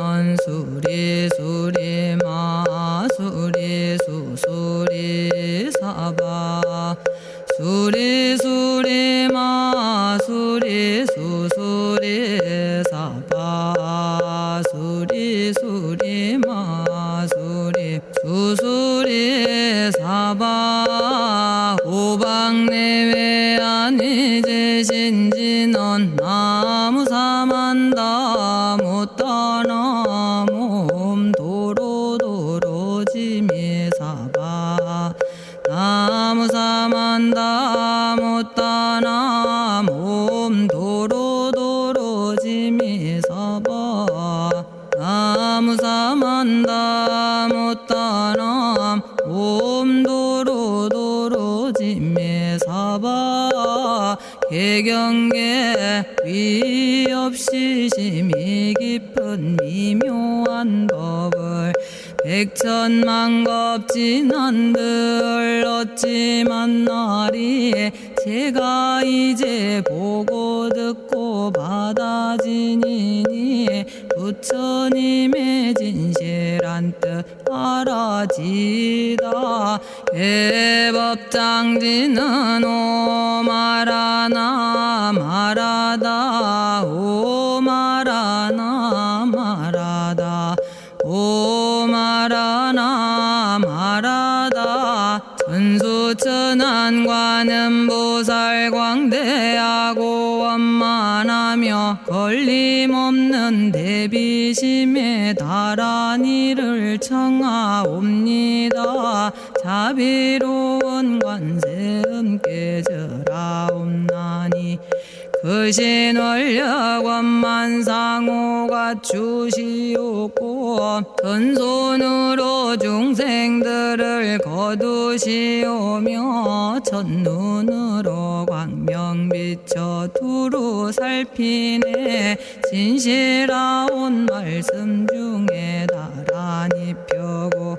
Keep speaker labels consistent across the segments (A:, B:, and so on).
A: 넌 수리 수리 마 수리 수 수리 사바 수리 수리 마 수리 수 수리 사바 수리 수리 마 수리 수 수리 사바 오방내외 아니제신지 넌 나무사만다 못다나 몸 도로도로지미 사바 나무사만다 못다나 몸 도로도로지미 사바 나무사만다 못다나 몸 도로도로지미 사바 개경계 위 없이 심히 깊은 미묘한 법을 백천만겁 진한들 어찌 만나리 제가 이제 보고 듣고 받아지니니 부처님의 진실한 뜻 알아지다 해법장지는 오마라나 마라다 오마라나 마라다 오마라나 마라다 천수천안관음보살 광대하고 원만하며 걸림없는 대비심에 달한 이를 청하옵니다. 자비로운 관세음께 절하옵나니 그 신원력 원만상호가 주시옵고 전손으로 중생들을 거두시오며 첫눈으로 광명 비춰 두루 살피네 진실하온 말씀 중에 나란히 펴고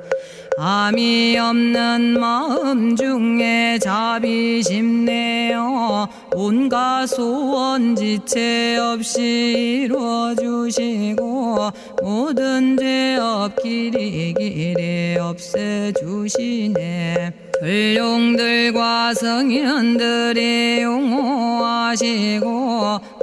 A: 암이 없는 마음 중에 자비심 내어 온갖 소원 지체 없이 이루어주시고 모든 죄업 길이 없애주시네. 전룡들과 성현들이 용호하시고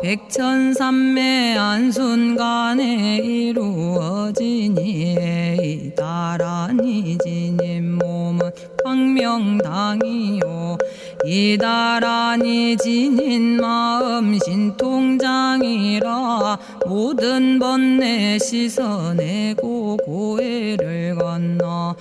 A: 백천삼매 한순간에 이루어지니 이다라니 지님 몸은 광명당이요 이다라니 지닌 마음 신통장이라 모든 번뇌 씻어내고 고해를 건너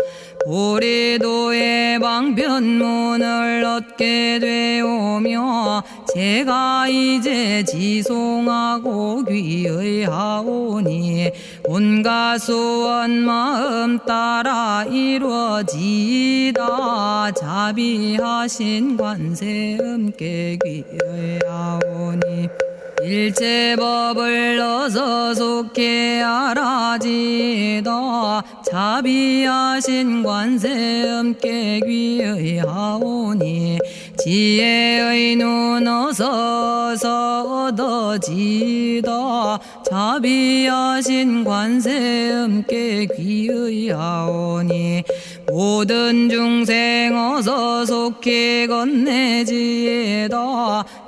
A: 보리도의 방편문을 얻게 되오며 제가 이제 지송하고 귀의하오니 온갖 소원 마음 따라 이루어지다 자비하신 관세음께 귀의하오니 일체법을 어서 속히 알아지다 자비하신 관세음께 귀의하오니 지혜의 눈 어서 얻어지다 자비하신 관세음께 귀의하오니 모든 중생 어서 속히 건네지다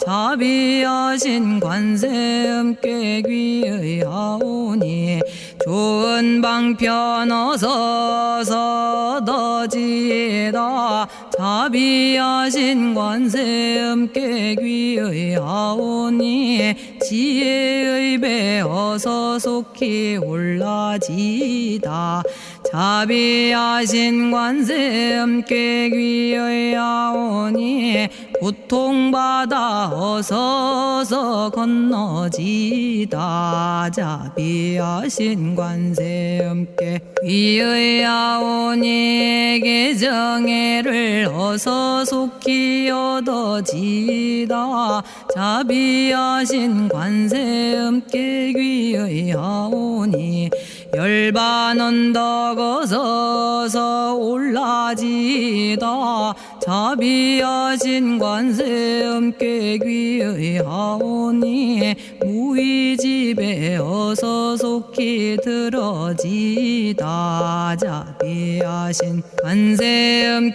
A: 자비하신 관세음께 귀의하오니 좋은 방편 어서 얻어지다 자비하신 관세음께 귀의하오니 지혜의 배 어서 속히 올라지다 자비하신 관세음께 귀의하오니 고통받아 어서서 건너지다 자비하신 관세음께 귀의하오니 개정애를 어서 속히 얻어지다 자비하신 관세음께 귀의하오니 열반 언덕 어서서 올라지다 자비하신 관세음깨귀의 하오니 무의집에 어서 속히 들어지다. 자비하신 관세음깨귀의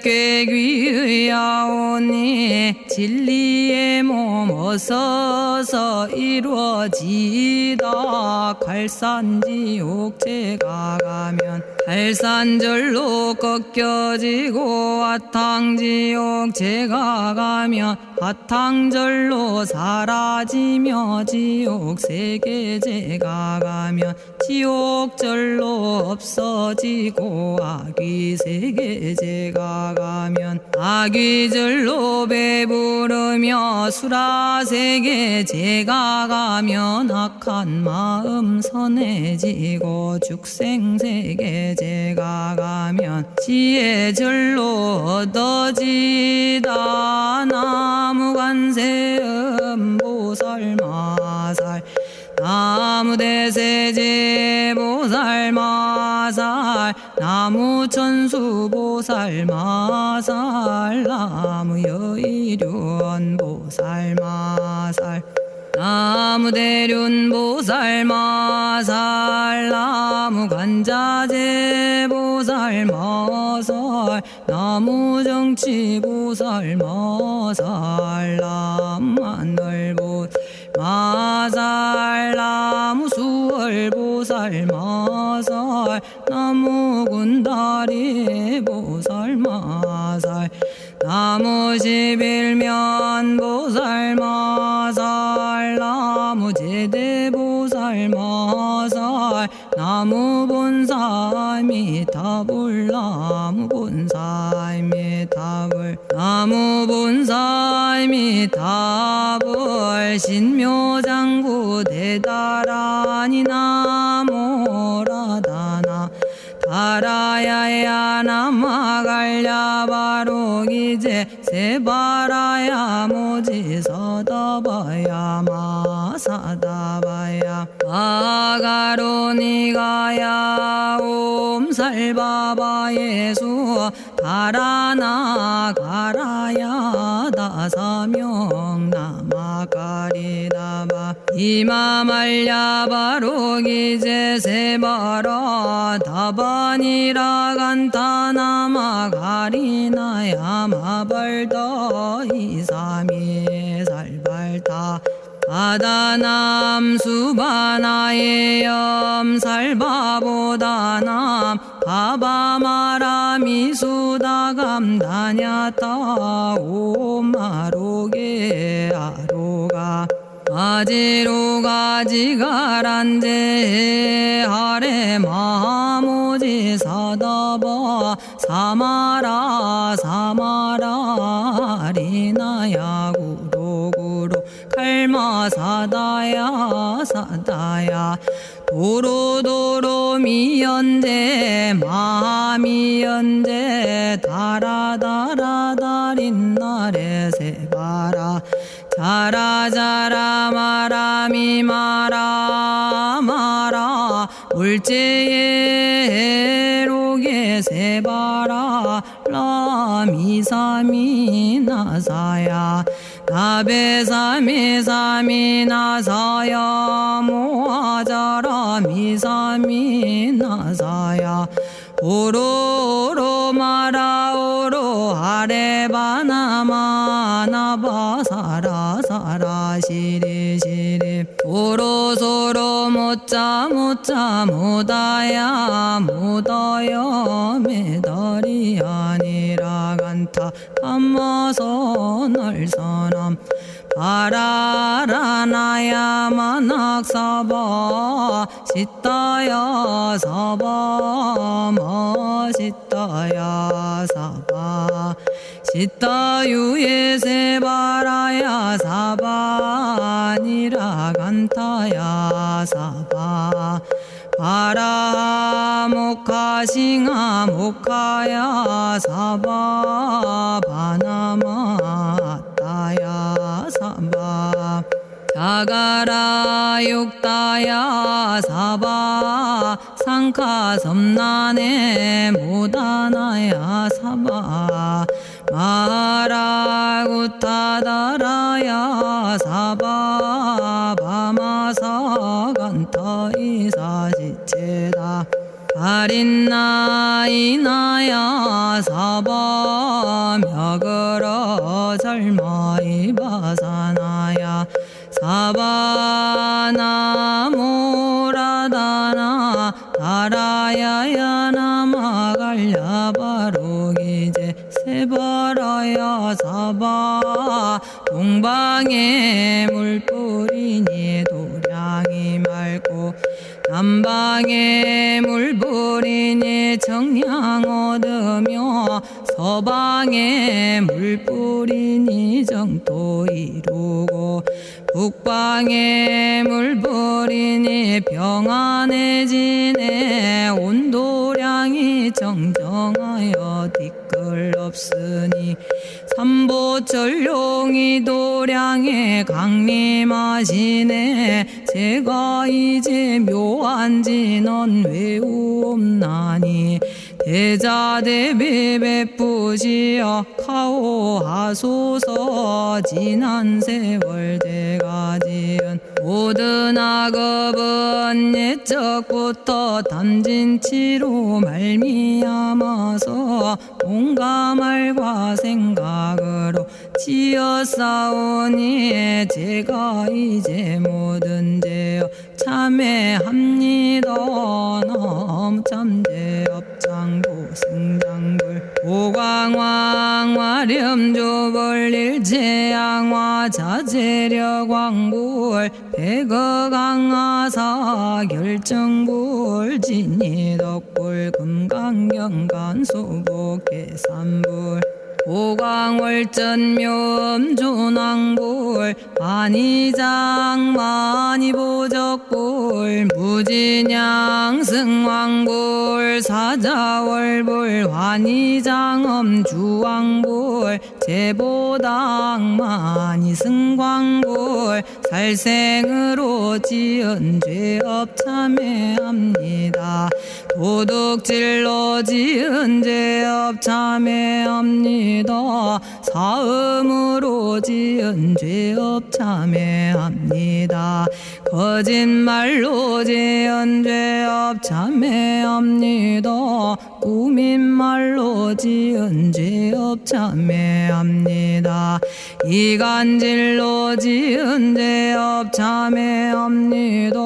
A: 하오니 진리의 몸 어서서 이루어지다. 갈산지옥제가 가면 갈산절로 꺾여지고 화탕지옥 제가 가면 화탕절로 사라지며 지옥 세계제가 가면 지옥절로 없어지고 아귀세계제가 가면 아귀절로 배부르며 수라세계제가 가면 악한 마음 선해지고 죽생세계제가 가면 지혜절로 얻어지다. 나무관세음 보살마살 나무대세제 보살마살 나무천수 보살마살 나무여의륜 보살마살 나무대륜 보살마살 나무간자재 보살마살 나무정치 보살마살 나무하늘 보살마살 나무수월 보살마살 나무군다리 보살마살 나무십일면 보살마살 나무제대 보살마살 나무본사미타불 나무본사미타불 나무본사미타불 신묘장구 대다라니 나모라다나 다라야야 나마갈야바로기제 세바라야 모지서다바야 마사다바야 마가로니가야 옴살바바 예수 다라나 가라야 다사명 나마가리다바 이마말야바로기제 세바라 다바니라 간타나마 가리나야 마발더 이사미 살발타 바다남 수바나의 염살바보다남 바바마라미 수다감다냐타 오마로게 아로가 아지로가 지가란제 아래 마모지 사다바 사마라 사마라 리나야 구로구로 칼마 사다야 사다야 도로도로 미연제 마미연제 다라다라다린나레 세바라 자라자라 마라미 마라 마라 울제에 로게 세바라 라미사미 나사야 나베사미사미 나사야 모아자라 미사미 나사야 오로로 마라오로 아레바나마나바 사라사라 시리시리 오로소로 못자 못자 못다야 못다야 메달이 아니라 간타 감마서 날선함 바라라나야 만학사바 시타야 사바 마시타야 사바 시타유에 세바라야 사바니라 간타야 사바 바라 모카싱아 모카야 사바 바나마 따야 사바 자가라 육다야 사바 상카 섬나네 모다나야 사바 마라구타다라야 사바 바마사 간타 이사시체다 아린나이나야 사바 며그러 절마이 바사나야 사바나모라다나 다라야야 나마갈야바로기제 세바라야 사바 동방에 물뿌리니 도량이 맑고 남방에 물뿌리니 정량 얻으며 서방에 물뿌리니 정토 이루고 북방에 물뿌리니 평안해지네 온도량이 정정하여 뒤끌 없으니 삼보철룡이 도량에 강림하시네 제가 이제 묘한지 넌 외우옵나니 대자대비 베푸시어 카오하소서 지난 세월 제가 지은 모든 악업은 옛적부터 탐진치로 말미암아서 온갖 말과 생각으로 지었사오니 제가 이제 모든 죄업 참회합니다. 너무 참죄업장부 승장불 오광왕 화렴조벌 일체양화 자재력왕불 백어강하사 결정불 진이덕불 금강경간소복 계산불 오광월전묘음존왕불 안이장 만이보적불 무진양승왕불 사자월불 환희장엄주왕불 제보당 만이승광불 살생으로 지은 죄업 참회합니다. 도둑질로 지은 죄업 참회합니다. 사음으로 지은 죄업 참회합니다. 거짓말로 지은 죄업 참회합니다. 꾸민말로 지은 죄업 참회합니다. 이간질로 지은 죄업 참회합니다.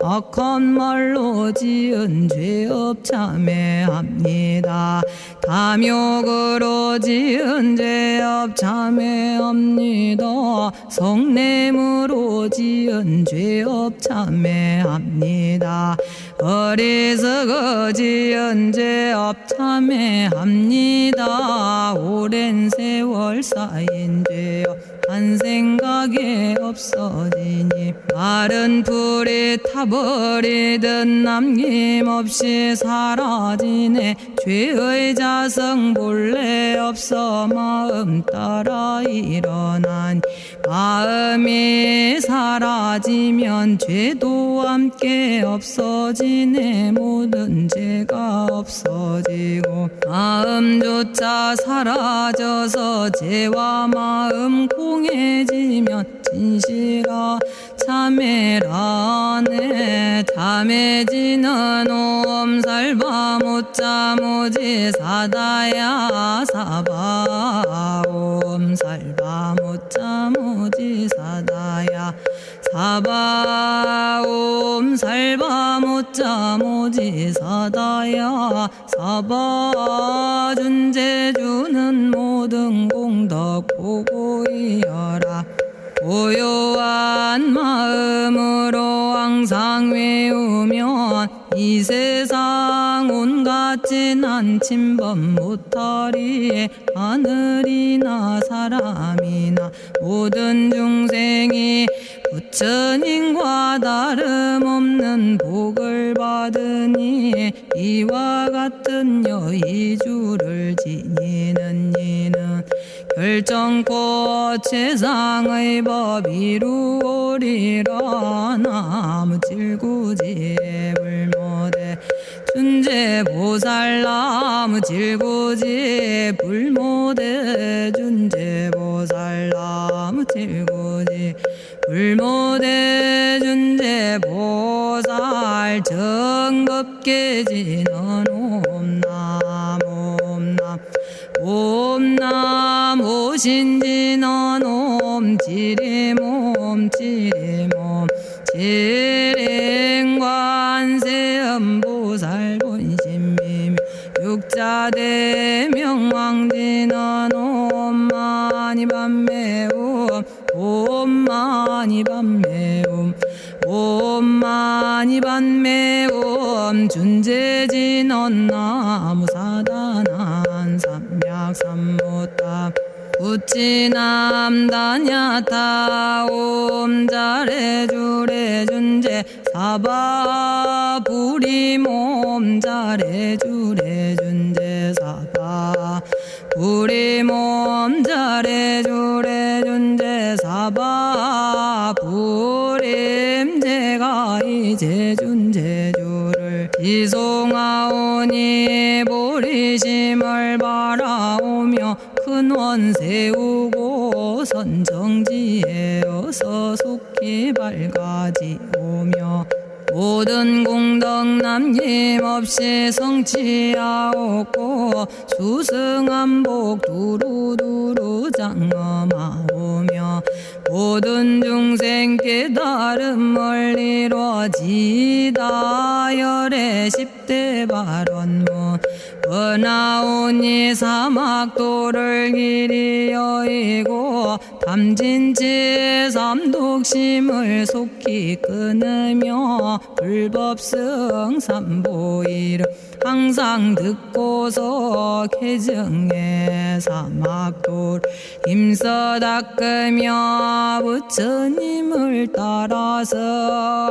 A: 악한 말로 지은 죄업 참회합니다. 탐욕으로 지은 죄업 참회합니다. 성냄으로 지은 죄업 참회합니다. 어리석어 지은 죄업 참회합니다. 오랜 세월 쌓인 죄업 한 생각에 없어지니 마른 풀이 타버리듯 남김없이 사라지네. 죄의 자성 본래 없어 마음 따라 일어나니 마음이 사라지면 죄도 함께 없어지네. 모든 죄가 없어지고 마음조차 사라져서 죄와 마음 공해지면 진실아 참회라네. 참해지는 옴살바 못자모지 사다야 사바 옴살바 못자모지 사다야 사바 옴살바 못자모지 사다야 사바 준재주는 모든 공덕 보고이여라. 고요한 마음으로 항상 외우면 이 세상 온갖 진한 침범 못하리. 하늘이나 사람이나 모든 중생이 부처님과 다름없는 복을 받으니 이와 같은 여의주를 지니는 이는 결정코 세상의 법 이루오리라. 나무질구지불모대 준제보살나무 질고지 불모대 준제보살나무 질고지 불모대 준제보살 정법계지는 옴남 옴남 옴남 오신지는 옴지리몸 지리몸 지랭관세음보살 본심미묘 육자대명왕지는 옴마니밤매옴 옴마니밤매옴 옴마니밤매옴 준제진언 나무사단한 삼약삼무타 우치남다냐타 옴자레주레 준제 사바 부리몸 자레주레 준제 사바 부리몸 자레주레 준제 사바 부림 제가 이제 준제주를 지송하오니 보리심을 바라오며 큰원 세우고 선정지에 어서 속히 밝아지오며 모든 공덕 남김없이 성취하옵고 수승한복 두루두루 장엄하오며 모든 중생 깨달음을 이루어지다 열의 10대 발원문 번하오니 사막도를 길이 여의고 탐진치 삼독심을 속히 끊으며 불법승 삼보이를 항상 듣고서 개정의 사막도를 힘써 닦으며 부처님을 따라서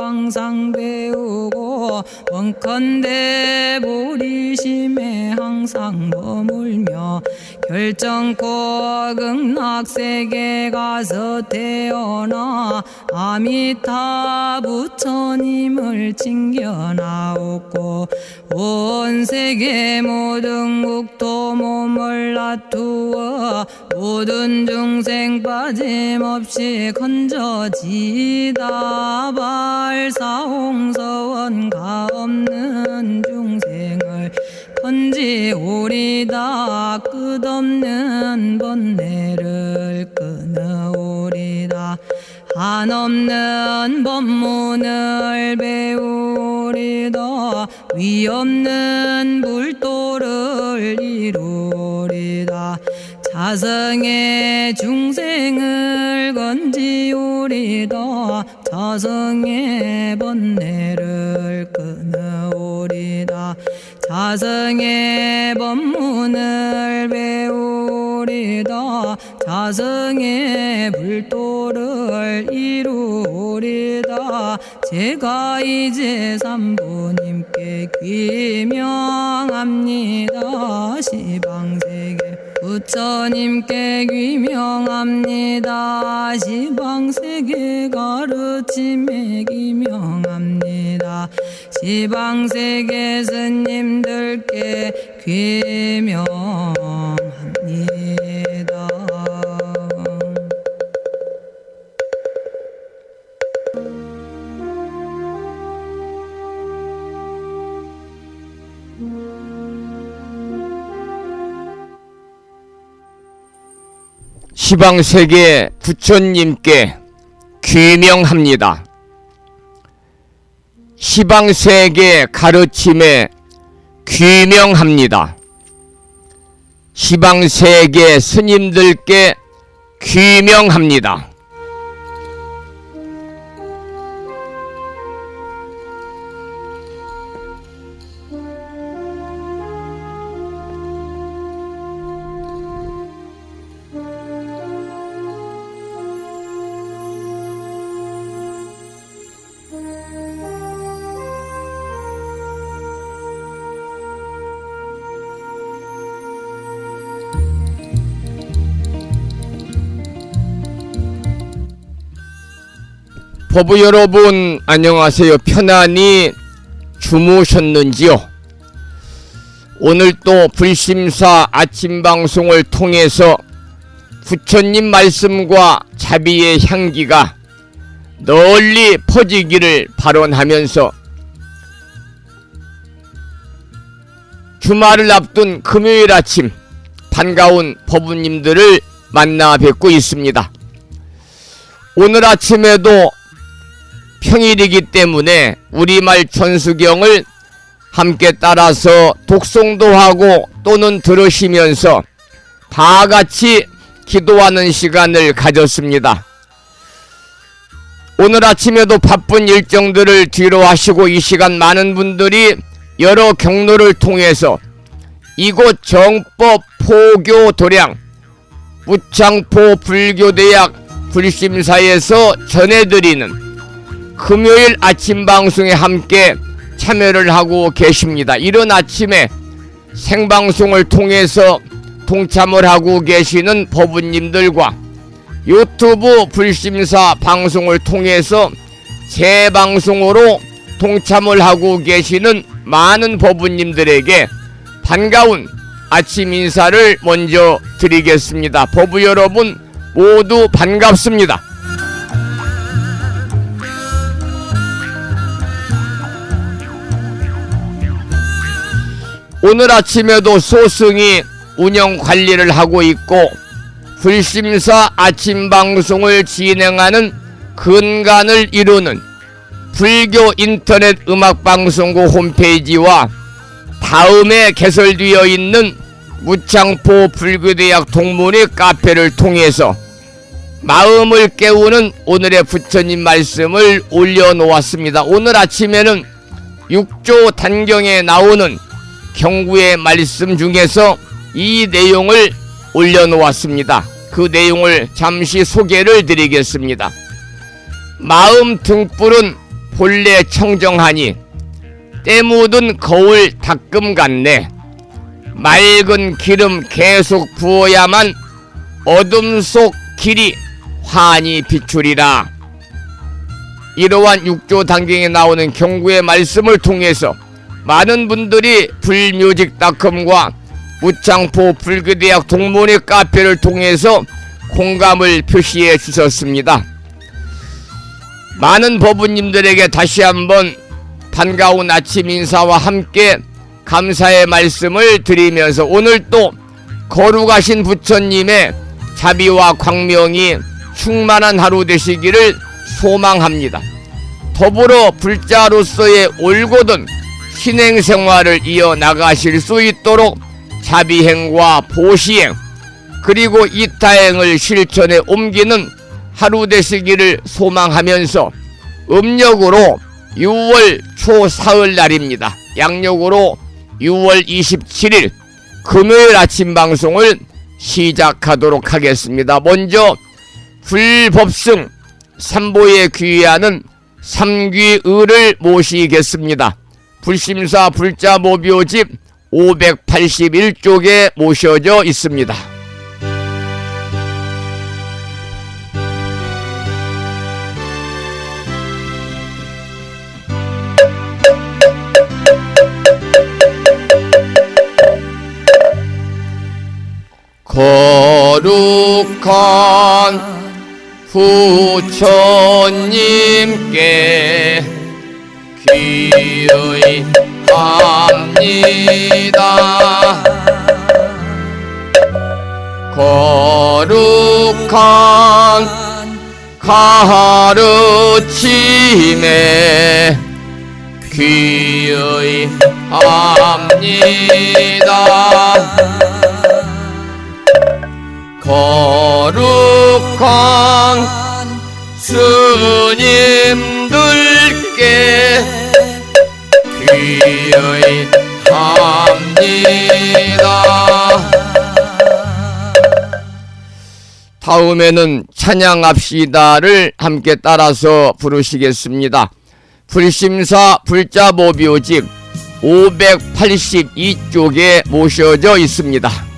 A: 항상 배우고 원컨대 보리심에 항상 머물며 결정코 극락세계 가서 태어나 아미타 부처님을 챙겨나오고 온 세계 모든 국토 몸을 놔두어 모든 중생 빠짐없이 건져지다 발사홍서원가 없는 중생을 건지오리다 끝없는 번뇌를 끊어오리다 한없는 법문을 배우리다 위없는 불도를 이루리다 자성의 중생을 건지오리다 자성의 번뇌를 끊어오리다 자성의 법문을 배우리다 자성의 불도를 이루리다 제가 이제 삼부님께 귀명합니다 시방세계 부처님께 귀명합니다 시방세계 가르침에 귀명합니다 시방세계 스님들께 귀명합니다.
B: 시방세계 부처님께 귀명합니다. 시방세계 가르침에 귀명합니다. 시방세계 스님들께 귀명합니다. 법부 여러분 안녕하세요. 편안히 주무셨는지요? 오늘 또 불심사 아침 방송을 통해서 부처님 말씀과 자비의 향기가 널리 퍼지기를 발언하면서 주말을 앞둔 금요일 아침 반가운 법부님들을 만나 뵙고 있습니다. 오늘 아침에도 평일이기 때문에 우리말 천수경을 함께 따라서 독송도 하고 또는 들으시면서 다 같이 기도하는 시간을 가졌습니다. 오늘 아침에도 바쁜 일정들을 뒤로 하시고 이 시간 많은 분들이 여러 경로를 통해서 이곳 정법 포교 도량 무창포 불교대학 불심사에서 전해드리는 금요일 아침 방송에 함께 참여를 하고 계십니다. 이른 아침에 생방송을 통해서 동참을 하고 계시는 법부님들과 유튜브 불심사 방송을 통해서 재방송으로 동참을 하고 계시는 많은 법부님들에게 반가운 아침 인사를 먼저 드리겠습니다. 법부 여러분 모두 반갑습니다. 오늘 아침에도 소승이 운영 관리를 하고 있고 불심사 아침 방송을 진행하는 근간을 이루는 불교 인터넷 음악방송국 홈페이지와 다음에 개설되어 있는 무창포 불교대학 동문회 카페를 통해서 마음을 깨우는 오늘의 부처님 말씀을 올려놓았습니다. 오늘 아침에는 6조 단경에 나오는 경구의 말씀 중에서 이 내용을 올려놓았습니다. 그 내용을 잠시 소개를 드리겠습니다. 마음 등불은 본래 청정하니 때 묻은 거울 닦음 같네. 맑은 기름 계속 부어야만 어둠 속 길이 환히 비추리라. 이러한 6조 단경에 나오는 경구의 말씀을 통해서 많은 분들이 불뮤직닷컴과 무창포 불교대학 동문회 카페를 통해서 공감을 표시해 주셨습니다. 많은 법부님들에게 다시 한번 반가운 아침 인사와 함께 감사의 말씀을 드리면서 오늘 또 거룩하신 부처님의 자비와 광명이 충만한 하루 되시기를 소망합니다. 더불어 불자로서의 올곧은 신행생활을 이어나가실 수 있도록 자비행과 보시행 그리고 이타행을 실천에 옮기는 하루 되시기를 소망하면서 음력으로 6월 초사흘 날입니다. 양력으로 6월 27일 금요일 아침 방송을 시작하도록 하겠습니다. 먼저 불법승 삼보에 귀의하는 삼귀의를 모시겠습니다. 불심사 불자모묘집 581쪽에 모셔져 있습니다. 거룩한 부처님께 귀의합니다. 거룩한 가르침에 귀의합니다. 거룩한 스님들께 귀의합니다. 다음에는 찬양합시다를 함께 따라서 부르시겠습니다. 불심사 불자모묘집 582쪽에 모셔져 있습니다.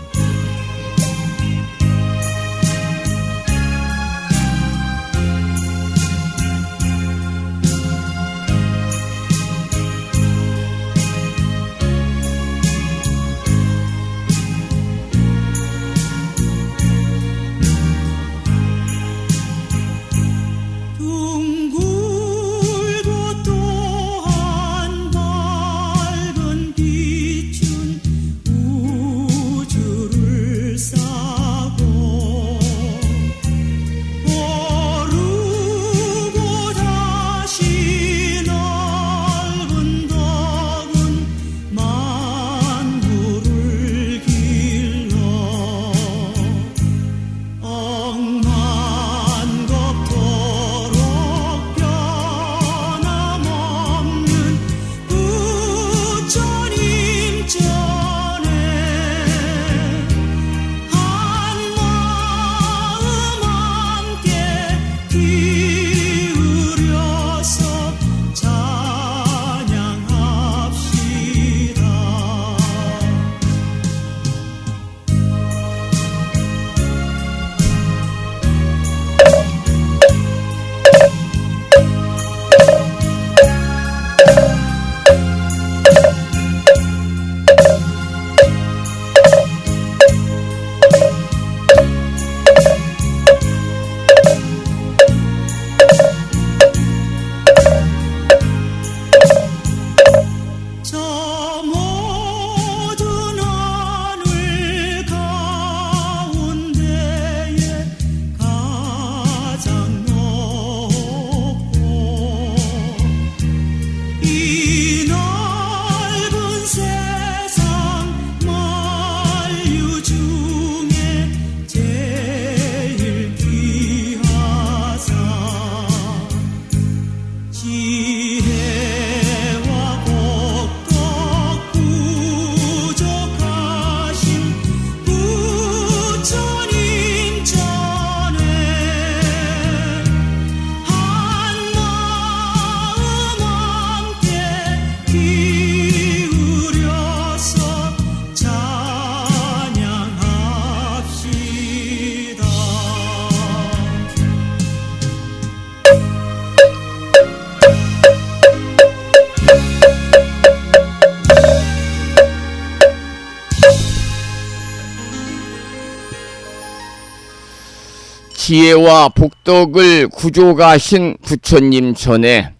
B: 지혜와 복덕을 구조가신 부처님 전에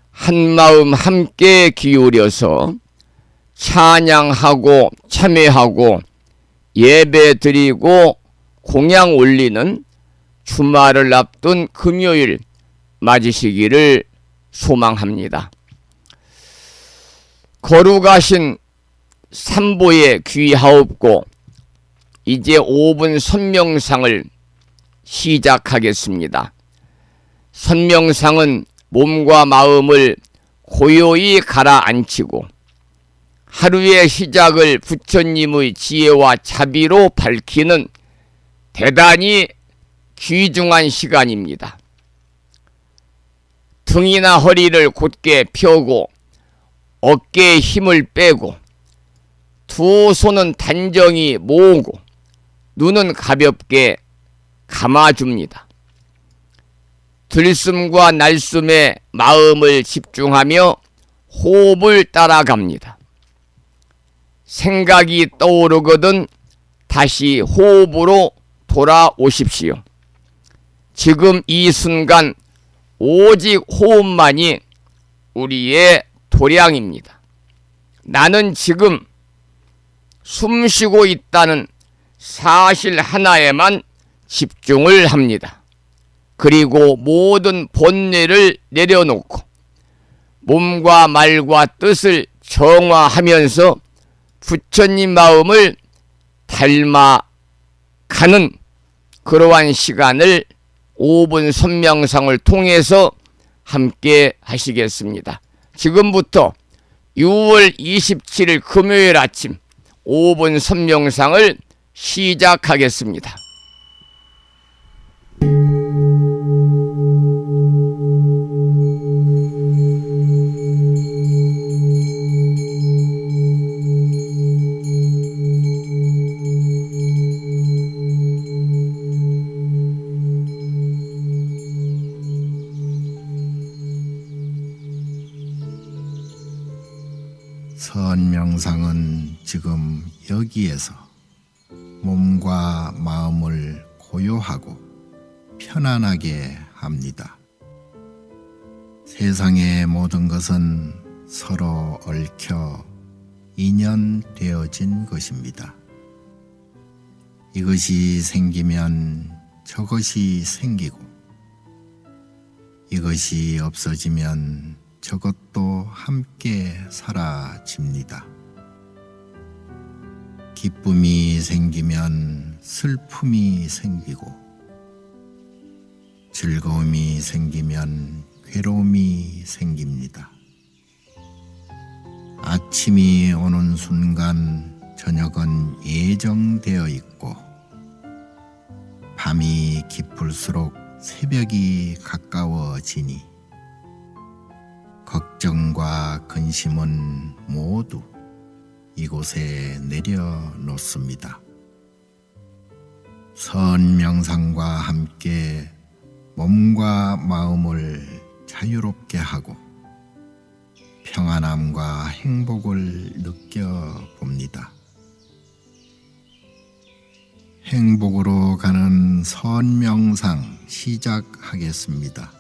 B: 한마음 함께 기울여서 찬양하고 참회하고 예배 드리고 공양 올리는 주말을 앞둔 금요일 맞으시기를 소망합니다. 거룩하신 삼보에 귀하옵고 이제 5분 선명상을 시작하겠습니다. 선명상은 몸과 마음을 고요히 가라앉히고 하루의 시작을 부처님의 지혜와 자비로 밝히는 대단히 귀중한 시간입니다. 등이나 허리를 곧게 펴고 어깨에 힘을 빼고 두 손은 단정히 모으고 눈은 가볍게 감아줍니다. 들숨과 날숨에 마음을 집중하며 호흡을 따라갑니다. 생각이 떠오르거든 다시 호흡으로 돌아오십시오. 지금 이 순간 오직 호흡만이 우리의 도량입니다. 나는 지금 숨 쉬고 있다는 사실 하나에만 집중을 합니다. 그리고 모든 본뇌를 내려놓고 몸과 말과 뜻을 정화하면서 부처님 마음을 닮아가는 그러한 시간을 5분 선명상을 통해서 함께 하시겠습니다. 지금부터 6월 27일 금요일 아침 5분 선명상을 시작하겠습니다.
C: 선명상은 지금 여기에서 몸과 마음을 고요하고 편안하게 합니다. 세상의 모든 것은 서로 얽혀 인연되어진 것입니다. 이것이 생기면 저것이 생기고 이것이 없어지면 저것도 함께 사라집니다. 기쁨이 생기면 슬픔이 생기고 즐거움이 생기면 괴로움이 생깁니다. 아침이 오는 순간 저녁은 예정되어 있고 밤이 깊을수록 새벽이 가까워지니 걱정과 근심은 모두 이곳에 내려놓습니다. 선명상과 함께 몸과 마음을 자유롭게 하고 평안함과 행복을 느껴봅니다. 행복으로 가는 선명상 시작하겠습니다.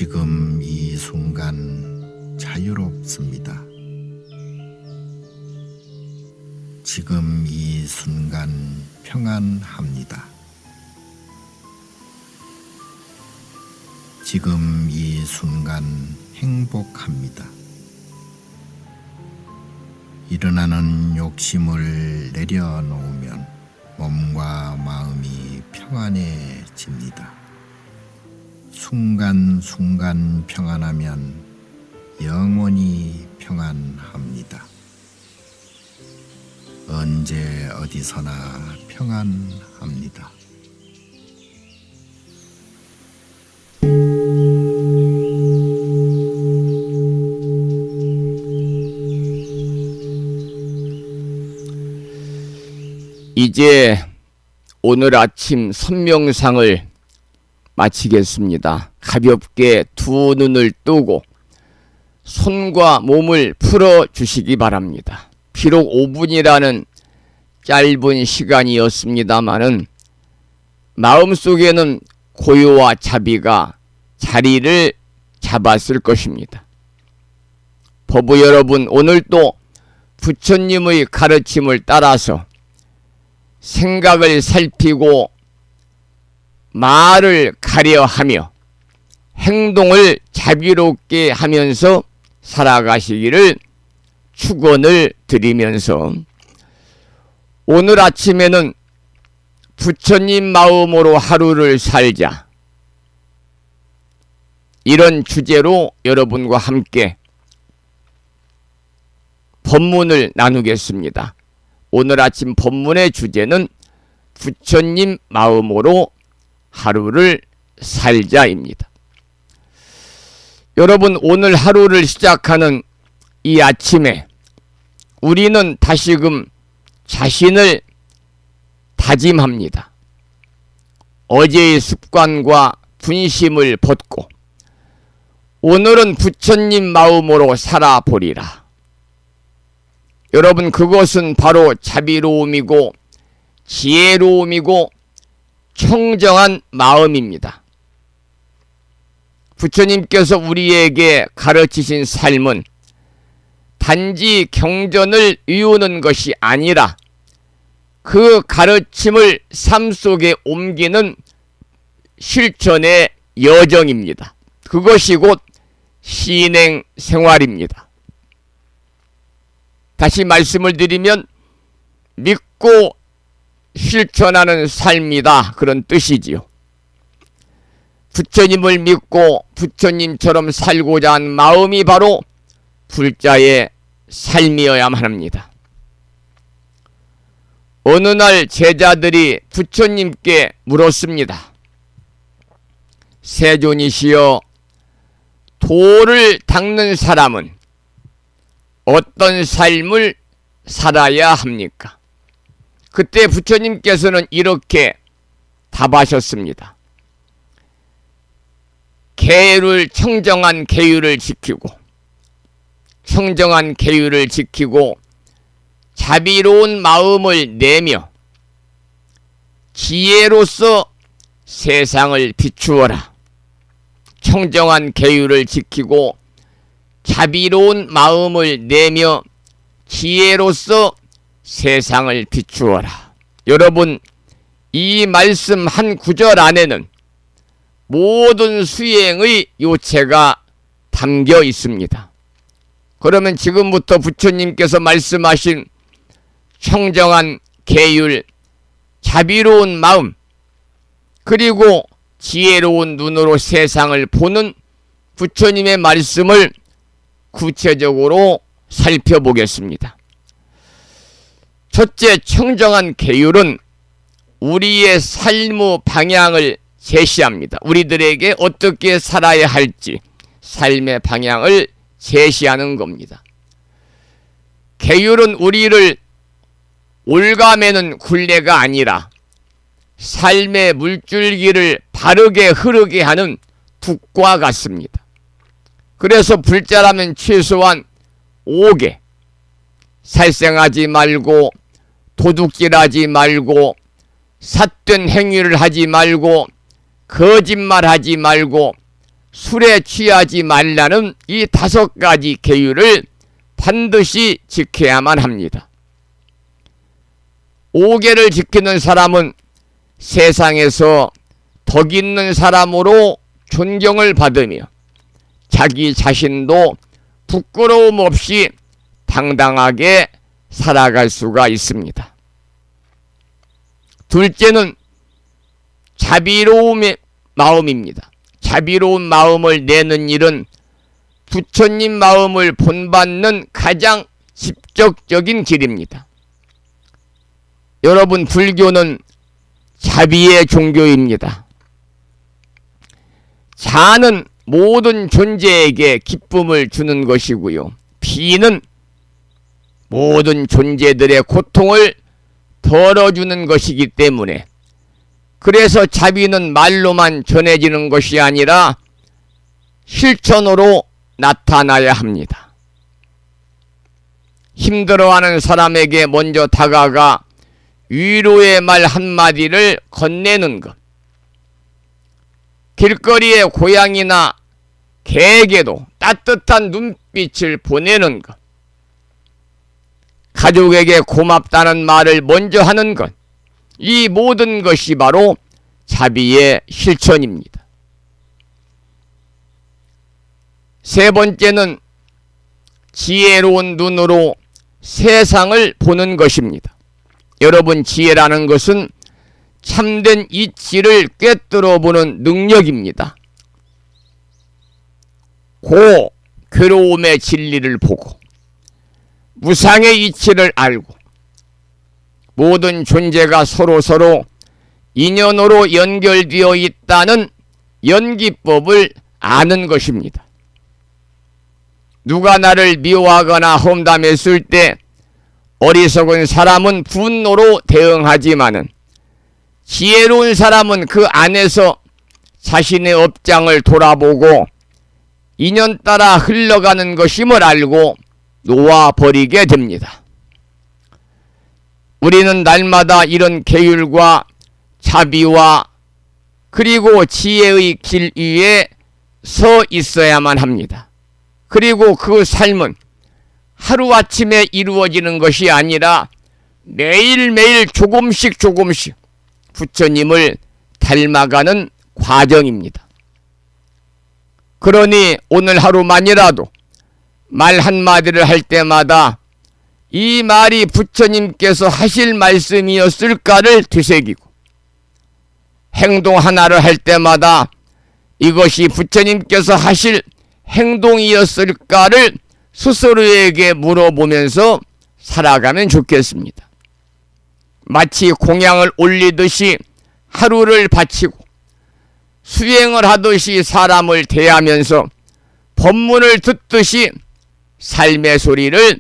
C: 지금 이 순간 자유롭습니다. 지금 이 순간 평안합니다. 지금 이 순간 행복합니다. 일어나는 욕심을 내려놓으면 몸과 마음이 평안해집니다. 순간순간 평안하면 영원히 평안합니다. 언제 어디서나 평안합니다.
B: 이제 오늘 아침 선명상을 마치겠습니다. 가볍게 두 눈을 뜨고 손과 몸을 풀어 주시기 바랍니다. 비록 5분이라는 짧은 시간이었습니다마는 마음속에는 고요와 자비가 자리를 잡았을 것입니다. 법부 여러분, 오늘도 부처님의 가르침을 따라서 생각을 살피고 말을 가려하며 행동을 자비롭게 하면서 살아가시기를 축원을 드리면서 오늘 아침에는 부처님 마음으로 하루를 살자, 이런 주제로 여러분과 함께 법문을 나누겠습니다. 오늘 아침 법문의 주제는 부처님 마음으로 하루를 살자입니다. 여러분, 오늘 하루를 시작하는 이 아침에 우리는 다시금 자신을 다짐합니다. 어제의 습관과 분심을 벗고 오늘은 부처님 마음으로 살아보리라. 여러분, 그것은 바로 자비로움이고 지혜로움이고 청정한 마음입니다. 부처님께서 우리에게 가르치신 삶은 단지 경전을 외우는 것이 아니라 그 가르침을 삶 속에 옮기는 실천의 여정입니다. 그것이 곧 신행 생활입니다. 다시 말씀을 드리면 믿고 실천하는 삶이다, 그런 뜻이지요. 부처님을 믿고 부처님처럼 살고자 한 마음이 바로 불자의 삶이어야만 합니다. 어느 날 제자들이 부처님께 물었습니다. 세존이시여, 도를 닦는 사람은 어떤 삶을 살아야 합니까? 그때 부처님께서는 이렇게 답하셨습니다. 청정한 계율을 지키고 자비로운 마음을 내며 지혜로서 세상을 비추어라. 청정한 계율을 지키고 자비로운 마음을 내며 지혜로서 세상을 비추어라. 여러분, 이 말씀 한 구절 안에는 모든 수행의 요체가 담겨 있습니다. 그러면 지금부터 부처님께서 말씀하신 청정한 계율, 자비로운 마음, 그리고 지혜로운 눈으로 세상을 보는 부처님의 말씀을 구체적으로 살펴보겠습니다. 첫째, 청정한 계율은 우리의 삶의 방향을 제시합니다. 우리들에게 어떻게 살아야 할지 삶의 방향을 제시하는 겁니다. 계율은 우리를 올가매는 굴레가 아니라 삶의 물줄기를 바르게 흐르게 하는 둑과 같습니다. 그래서 불자라면 최소한 5개, 살생하지 말고, 도둑질하지 말고, 삿된 행위를 하지 말고, 거짓말하지 말고, 술에 취하지 말라는 이 5가지 계율을 반드시 지켜야만 합니다. 5계를 지키는 사람은 세상에서 덕 있는 사람으로 존경을 받으며 자기 자신도 부끄러움 없이 당당하게 살아갈 수가 있습니다. 둘째는 자비로움의 마음입니다. 자비로운 마음을 내는 일은 부처님 마음을 본받는 가장 직접적인 길입니다. 여러분, 불교는 자비의 종교입니다. 자는 모든 존재에게 기쁨을 주는 것이고요. 비는 모든 존재들의 고통을 덜어주는 것이기 때문에, 그래서 자비는 말로만 전해지는 것이 아니라 실천으로 나타나야 합니다. 힘들어하는 사람에게 먼저 다가가 위로의 말 한마디를 건네는 것, 길거리의 고양이나 개에게도 따뜻한 눈빛을 보내는 것, 가족에게 고맙다는 말을 먼저 하는 것, 이 모든 것이 바로 자비의 실천입니다. 세 번째는 지혜로운 눈으로 세상을 보는 것입니다. 여러분, 지혜라는 것은 참된 이치를 꿰뚫어 보는 능력입니다. 고 괴로움의 진리를 보고 무상의 이치를 알고 모든 존재가 서로 인연으로 연결되어 있다는 연기법을 아는 것입니다. 누가 나를 미워하거나 험담했을 때 어리석은 사람은 분노로 대응하지만은 지혜로운 사람은 그 안에서 자신의 업장을 돌아보고 인연 따라 흘러가는 것임을 알고 놓아버리게 됩니다. 우리는 날마다 이런 계율과 자비와 그리고 지혜의 길 위에 서 있어야만 합니다. 그리고 그 삶은 하루아침에 이루어지는 것이 아니라 매일매일 조금씩 부처님을 닮아가는 과정입니다. 그러니 오늘 하루만이라도 말 한마디를 할 때마다 이 말이 부처님께서 하실 말씀이었을까를 되새기고, 행동 하나를 할 때마다 이것이 부처님께서 하실 행동이었을까를 스스로에게 물어보면서 살아가면 좋겠습니다. 마치 공양을 올리듯이 하루를 바치고 수행을 하듯이 사람을 대하면서 법문을 듣듯이 삶의 소리를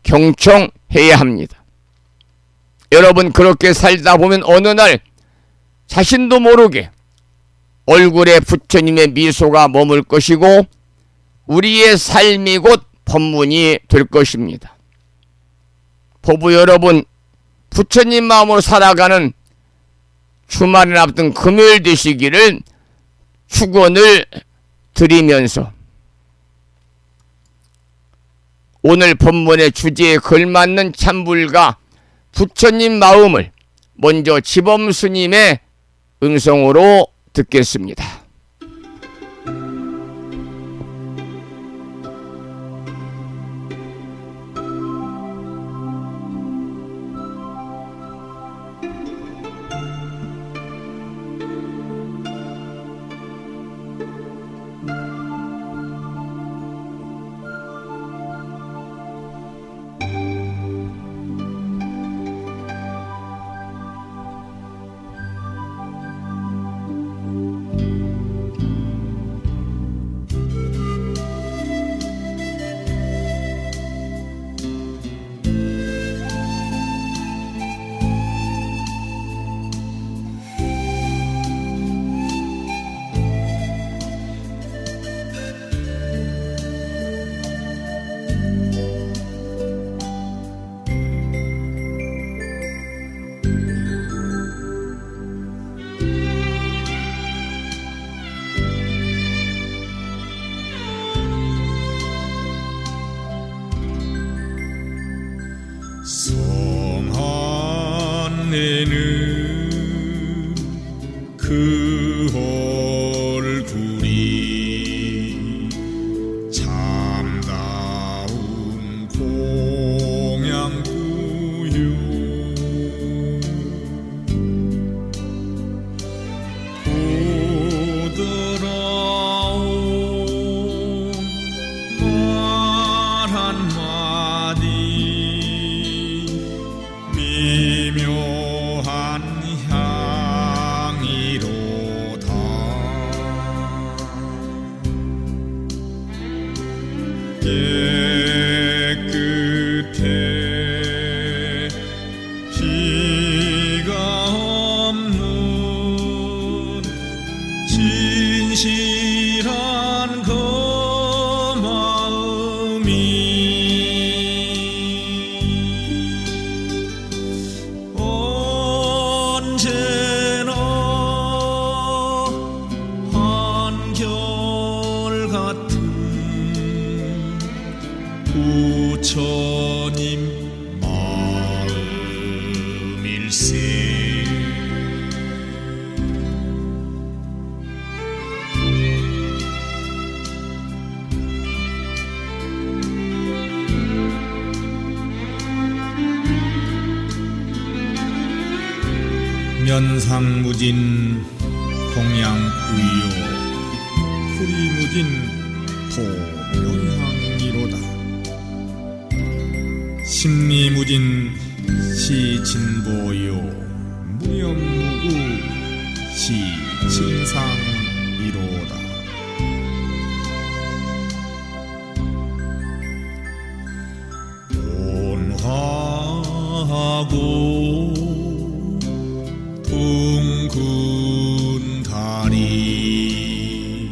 B: 경청해야 합니다. 여러분, 그렇게 살다 보면 어느 날 자신도 모르게 얼굴에 부처님의 미소가 머물 것이고 우리의 삶이 곧 법문이 될 것입니다. 보부 여러분, 부처님 마음으로 살아가는 주말을 앞둔 금요일 되시기를 축원을 드리면서 오늘 법문의 주제에 걸맞는 찬불과 부처님 마음을 먼저 지범스님의 음성으로 듣겠습니다.
D: 안에는 그 얼굴이 참다운 공양구요. 보더라오 말 한마디 미묘한 향이로다. 깨끗해 피가 없는 진실한 그 마음이 언제나 한결같은 부처님 마음일세. 면상무진 공양구요 구리무진 도묘향이로다. 심리무진 시진보요 무염무구 시진상이로다. 온화하고 둥근 달이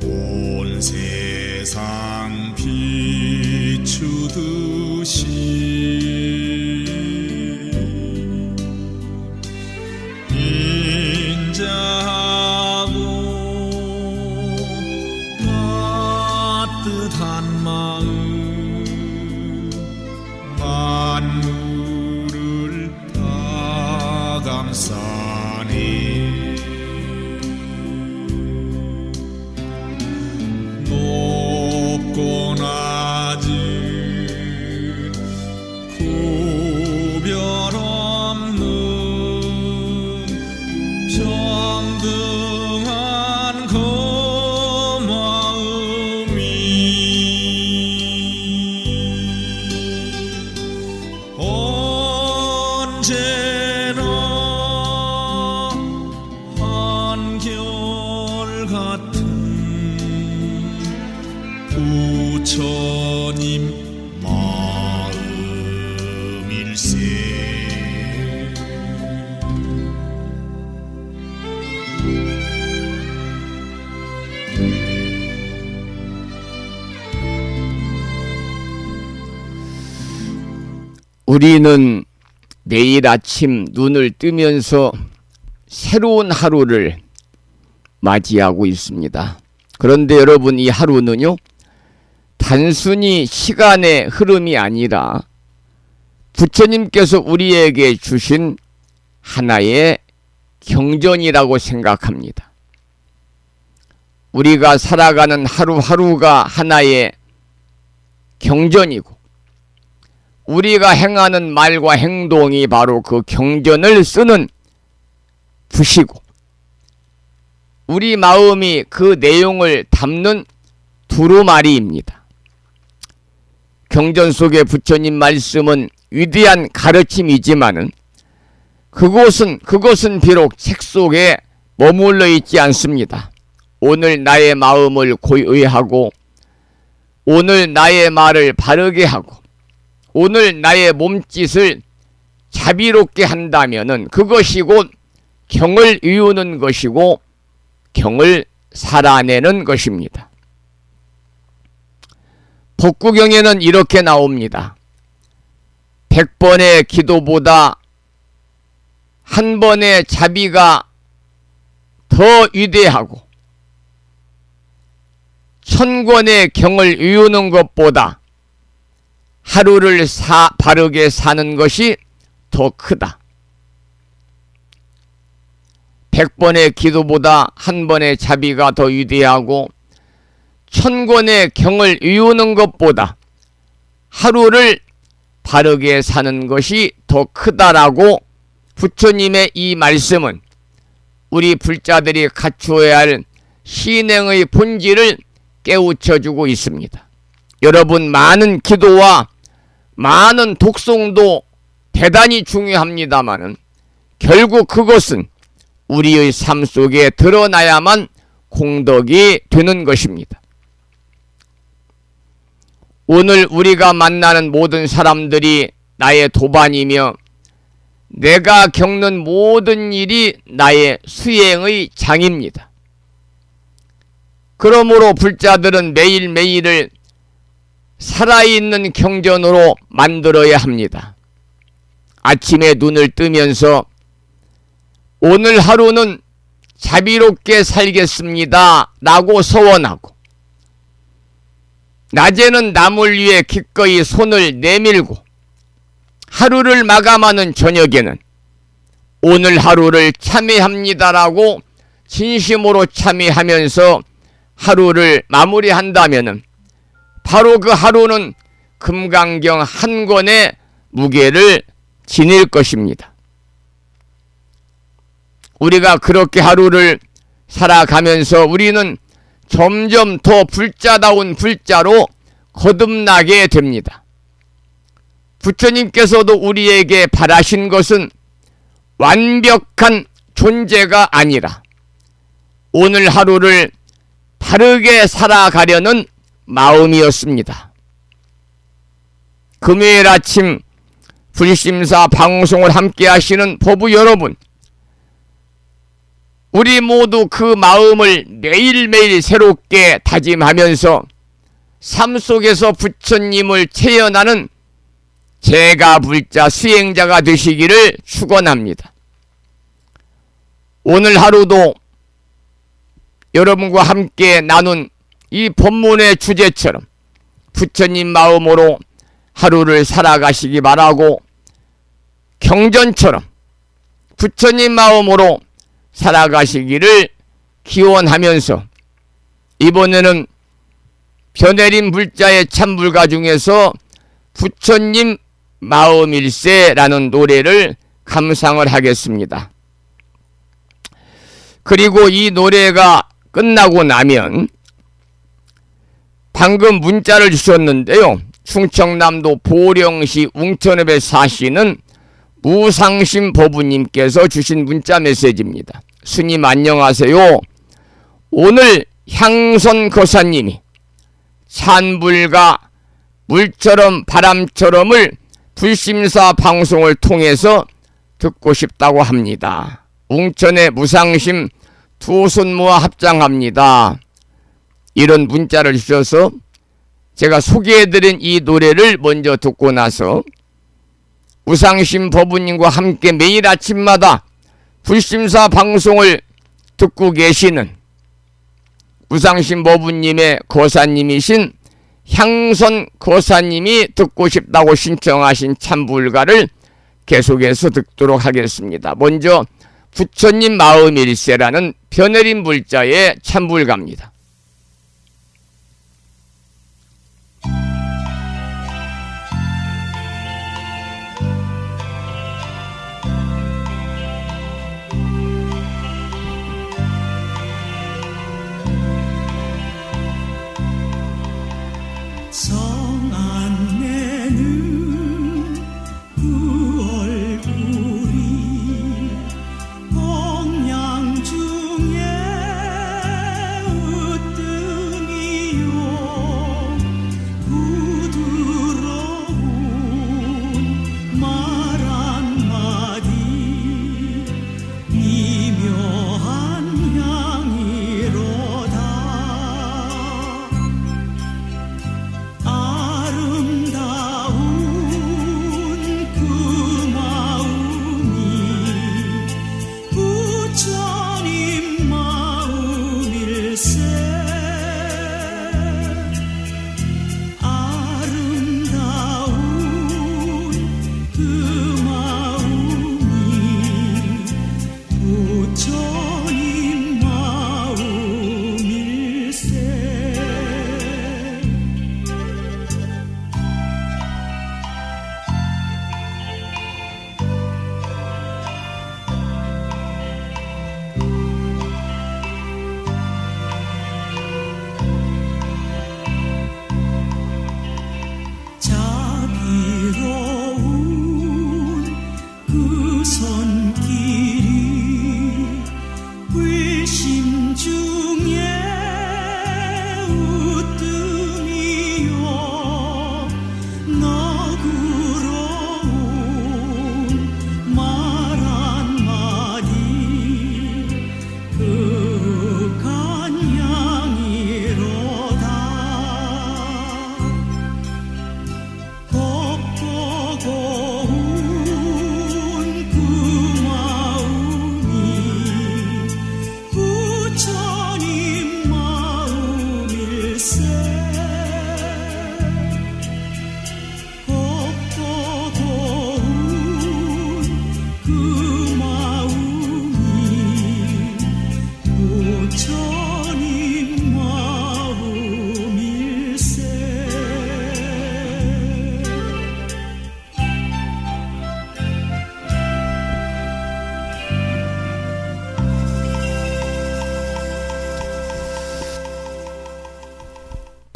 D: 온 세상 비추듯이 인자하고 따뜻한 마음 만물을 다 감싸네. 높고 낮은 구별 없는 평등한 그 마음이 언제나 한결같은 부처님 마음일세.
B: 우리는 내일 아침 눈을 뜨면서 새로운 하루를 맞이하고 있습니다. 그런데 여러분, 이 하루는요, 단순히 시간의 흐름이 아니라 부처님께서 우리에게 주신 하나의 경전이라고 생각합니다. 우리가 살아가는 하루하루가 하나의 경전이고, 우리가 행하는 말과 행동이 바로 그 경전을 쓰는 붓이고, 우리 마음이 그 내용을 담는 두루마리입니다. 경전 속의 부처님 말씀은 위대한 가르침이지만은 그것은 비록 책 속에 머물러 있지 않습니다. 오늘 나의 마음을 고의하고, 오늘 나의 말을 바르게 하고, 오늘 나의 몸짓을 자비롭게 한다면은 그것이 곧 경을 이루는 것이고 경을 살아내는 것입니다. 법구경에는 이렇게 나옵니다. 100번의 기도보다 한 번의 자비가 더 위대하고 1000권의 경을 이루는 것보다 하루를 바르게 사는 것이 더 크다. 100번의 기도보다 한 번의 자비가 더 위대하고 1000권의 경을 외우는 것보다 하루를 바르게 사는 것이 더 크다라고 부처님의 이 말씀은 우리 불자들이 갖추어야 할 신행의 본질을 깨우쳐주고 있습니다. 여러분, 많은 기도와 많은 독송도 대단히 중요합니다마는 결국 그것은 우리의 삶 속에 드러나야만 공덕이 되는 것입니다. 오늘 우리가 만나는 모든 사람들이 나의 도반이며 내가 겪는 모든 일이 나의 수행의 장입니다. 그러므로 불자들은 매일매일을 살아있는 경전으로 만들어야 합니다. 아침에 눈을 뜨면서 오늘 하루는 자비롭게 살겠습니다 라고 서원하고, 낮에는 남을 위해 기꺼이 손을 내밀고, 하루를 마감하는 저녁에는 오늘 하루를 참회합니다라고 진심으로 참회하면서 하루를 마무리한다면은 바로 그 하루는 금강경 한 권의 무게를 지닐 것입니다. 우리가 그렇게 하루를 살아가면서 우리는 점점 더 불자다운 불자로 거듭나게 됩니다. 부처님께서도 우리에게 바라신 것은 완벽한 존재가 아니라 오늘 하루를 바르게 살아가려는 마음이었습니다. 금요일 아침 불심사 방송을 함께 하시는 법부 여러분, 우리 모두 그 마음을 매일매일 새롭게 다짐하면서 삶 속에서 부처님을 체현하는 제가불자 수행자가 되시기를 축원합니다. 오늘 하루도 여러분과 함께 나눈 이 법문의 주제처럼 부처님 마음으로 하루를 살아가시기 바라고, 경전처럼 부처님 마음으로 살아가시기를 기원하면서 이번에는 변해림 불자의 참불가 중에서 부처님 마음일세라는 노래를 감상을 하겠습니다. 그리고 이 노래가 끝나고 나면 방금 문자를 주셨는데요, 충청남도 보령시 웅천읍에 사시는 무상심 법부님께서 주신 문자 메시지입니다. 스님 안녕하세요. 오늘 향선 거사님이 찬불가 물처럼 바람처럼을 불심사 방송을 통해서 듣고 싶다고 합니다. 웅천의 무상심 두 손 모아 합장합니다. 이런 문자를 주셔서 제가 소개해드린 이 노래를 먼저 듣고 나서 무상심 법부님과 함께 매일 아침마다 불심사 방송을 듣고 계시는 무상심 법부님의 거사님이신 향선 거사님이 듣고 싶다고 신청하신 참불가를 계속해서 듣도록 하겠습니다. 먼저 부처님 마음일세라는 변해림 불자의 참불가입니다.
D: 성안내는 그 얼굴이 공양 중에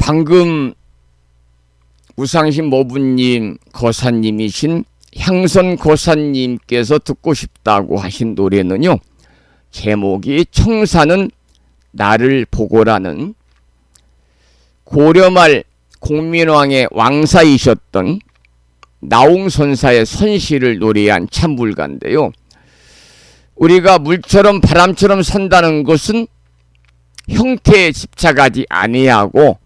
B: 방금 우상신 모부님 거사님이신 향선 거사님께서 듣고 싶다고 하신 노래는요, 제목이 청사는 나를 보고라는 고려말 공민왕의 왕사이셨던 나홍선사의 선시를 노래한 참불가인데요. 우리가 물처럼 바람처럼 산다는 것은 형태에 집착하지 아니하고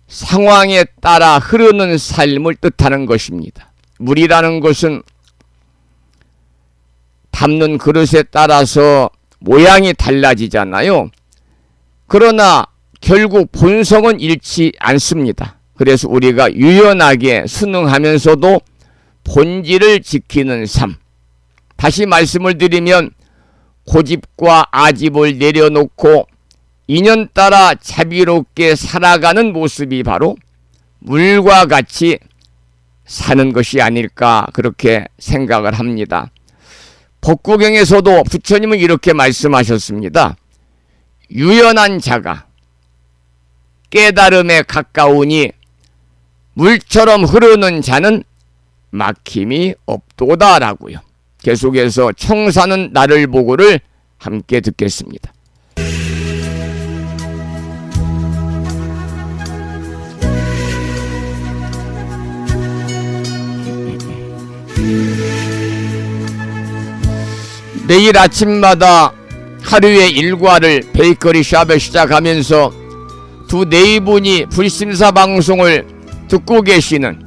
B: 상황에 따라 흐르는 삶을 뜻하는 것입니다. 물이라는 것은 담는 그릇에 따라서 모양이 달라지잖아요. 그러나 결국 본성은 잃지 않습니다. 그래서 우리가 유연하게 순응하면서도 본질을 지키는 삶. 다시 말씀을 드리면 고집과 아집을 내려놓고 인연 따라 자비롭게 살아가는 모습이 바로 물과 같이 사는 것이 아닐까 그렇게 생각을 합니다. 법구경에서도 부처님은 이렇게 말씀하셨습니다. 유연한 자가 깨달음에 가까우니 물처럼 흐르는 자는 막힘이 없도다라고요. 계속해서 청사는 나를 보고를 함께 듣겠습니다. 매일 아침마다 하루의 일과를 베이커리 샵에 시작하면서 두 네이분이 불심사 방송을 듣고 계시는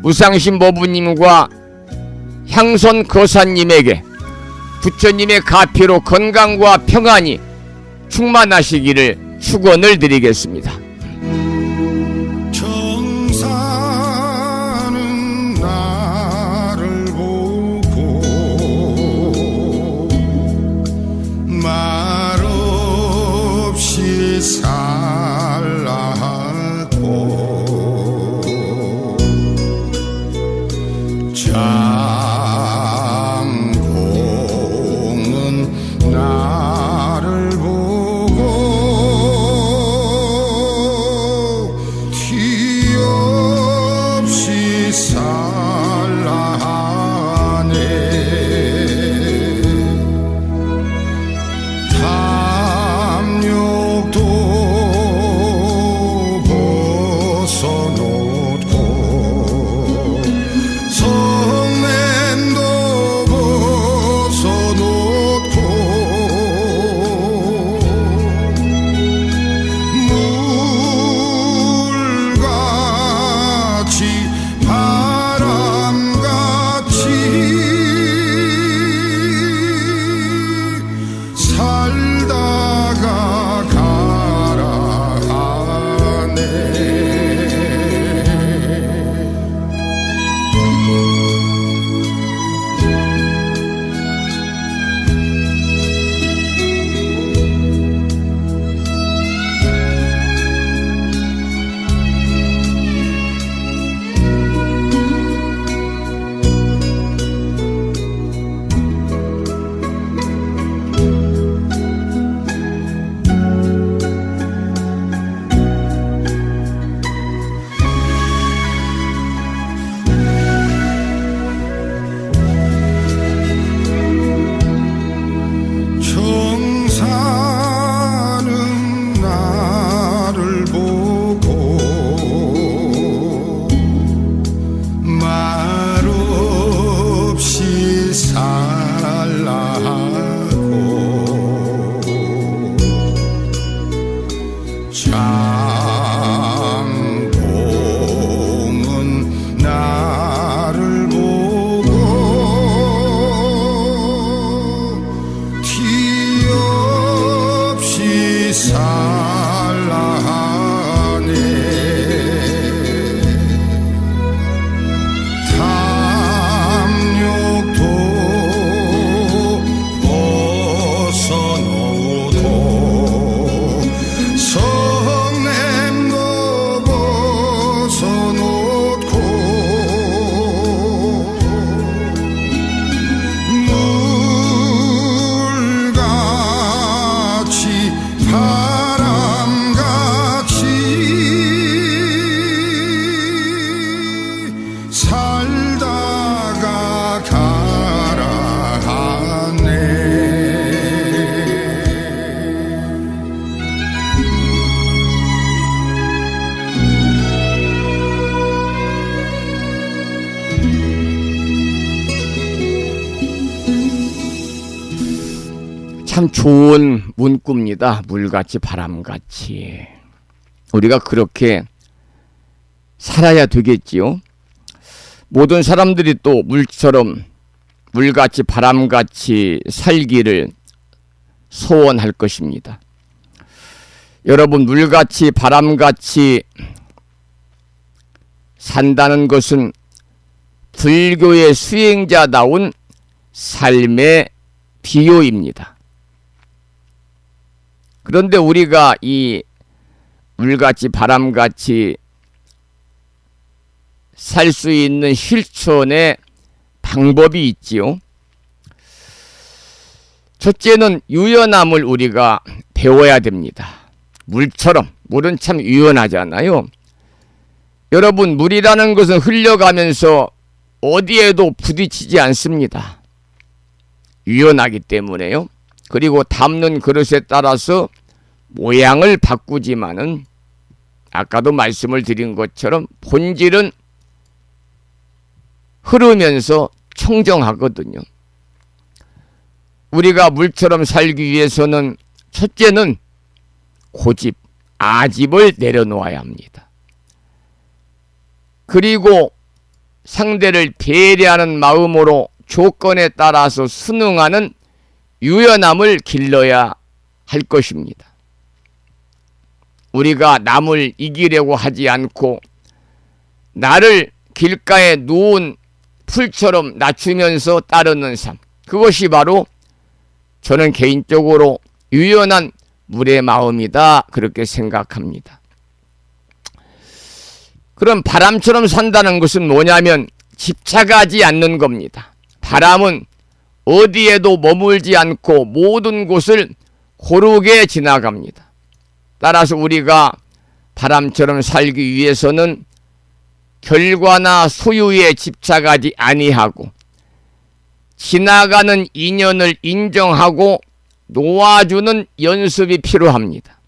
B: 우상신 모부님과 향선 거사님에게 부처님의 가피로 건강과 평안이 충만하시기를 축원을 드리겠습니다.
C: 청사는 나를 보고 말없이 살라고 장공은 나를 보고
B: 참 좋은 문구입니다. 물같이 바람같이. 우리가 그렇게 살아야 되겠지요. 모든 사람들이 또 물처럼 물같이 바람같이 살기를 소원할 것입니다. 여러분, 물같이 바람같이 산다는 것은 불교의 수행자다운 삶의 비유입니다. 그런데 우리가 이 물같이 바람같이 살 수 있는 실천의 방법이 있지요. 첫째는 유연함을 우리가 배워야 됩니다. 물처럼, 물은 참 유연하잖아요. 여러분, 물이라는 것은 흘려가면서 어디에도 부딪히지 않습니다. 유연하기 때문에요. 그리고 담는 그릇에 따라서 모양을 바꾸지만은 아까도 말씀을 드린 것처럼 본질은 흐르면서 청정하거든요. 우리가 물처럼 살기 위해서는 첫째는 고집, 아집을 내려놓아야 합니다. 그리고 상대를 배려하는 마음으로 조건에 따라서 순응하는 유연함을 길러야 할 것입니다. 우리가 남을 이기려고 하지 않고 나를 길가에 누운 풀처럼 낮추면서 따르는 삶, 그것이 바로 저는 개인적으로 유연한 물의 마음이다, 그렇게 생각합니다. 그럼 바람처럼 산다는 것은 뭐냐면 집착하지 않는 겁니다. 바람은 어디에도 머물지 않고 모든 곳을 고르게 지나갑니다. 따라서 우리가 바람처럼 살기 위해서는 결과나 소유에 집착하지 아니하고 지나가는 인연을 인정하고 놓아주는 연습이 필요합니다.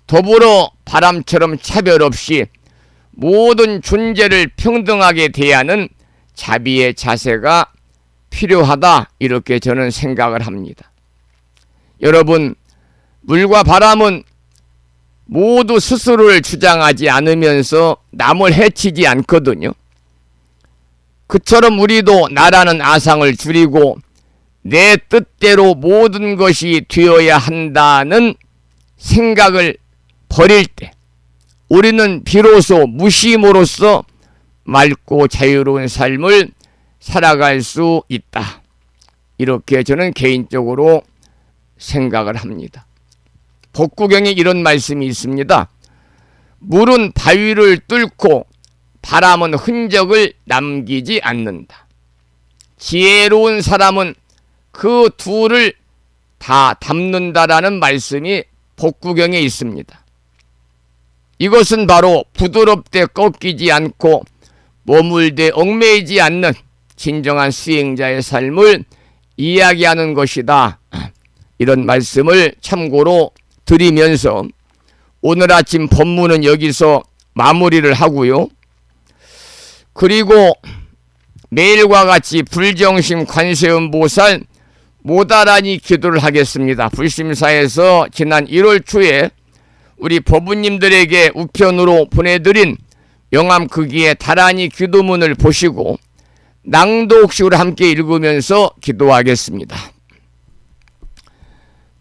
B: 더불어 바람처럼 차별 없이 모든 존재를 평등하게 대하는 자비의 자세가 필요하다, 이렇게 저는 생각을 합니다. 여러분, 물과 바람은 모두 스스로를 주장하지 않으면서 남을 해치지 않거든요. 그처럼 우리도 나라는 아상을 줄이고 내 뜻대로 모든 것이 되어야 한다는 생각을 버릴 때 우리는 비로소 무심으로써 맑고 자유로운 삶을 살아갈 수 있다, 이렇게 저는 개인적으로 생각을 합니다. 법구경에 이런 말씀이 있습니다. 물은 바위를 뚫고 바람은 흔적을 남기지 않는다. 지혜로운 사람은 그 둘을 다 담는다라는 말씀이 법구경에 있습니다. 이것은 바로 부드럽게 꺾이지 않고 머물되 얽매이지 않는 진정한 수행자의 삶을 이야기하는 것이다, 이런 말씀을 참고로 드리면서 오늘 아침 법문은 여기서 마무리를 하고요. 그리고 매일과 같이 불정심 관세음보살 모다라니 기도를 하겠습니다. 불심사에서 지난 1월 초에 우리 법부님들에게 우편으로 보내드린 명암극의의 다라니 기도문을 보시고 낭독식으로 함께 읽으면서 기도하겠습니다.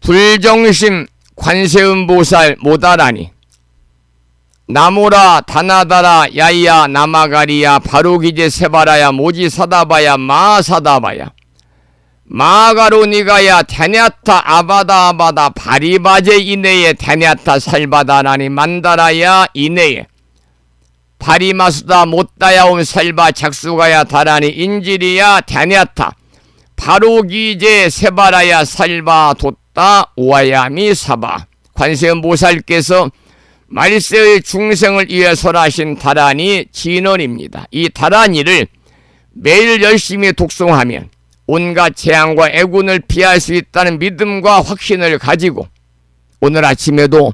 B: 불정심 관세음보살 모다라니 나모라 다나다라 야이야 나마가리야 바로기제 세바라야 모지사다바야 마사다바야 마가로니가야 테냐타 아바다 바리바제 이내에 테냐타 살바다라니 만다라야 이내에 바리마수다 못다야옴 살바 작수가야 다라니 인지리야 테냐타 바로기제 세바라야 살바 돛다 오아야미 사바. 관세음보살께서 말세의 중생을 위해 설하신 다라니 진언입니다. 이 다라니를 매일 열심히 독송하면 온갖 재앙과 애군을 피할 수 있다는 믿음과 확신을 가지고 오늘 아침에도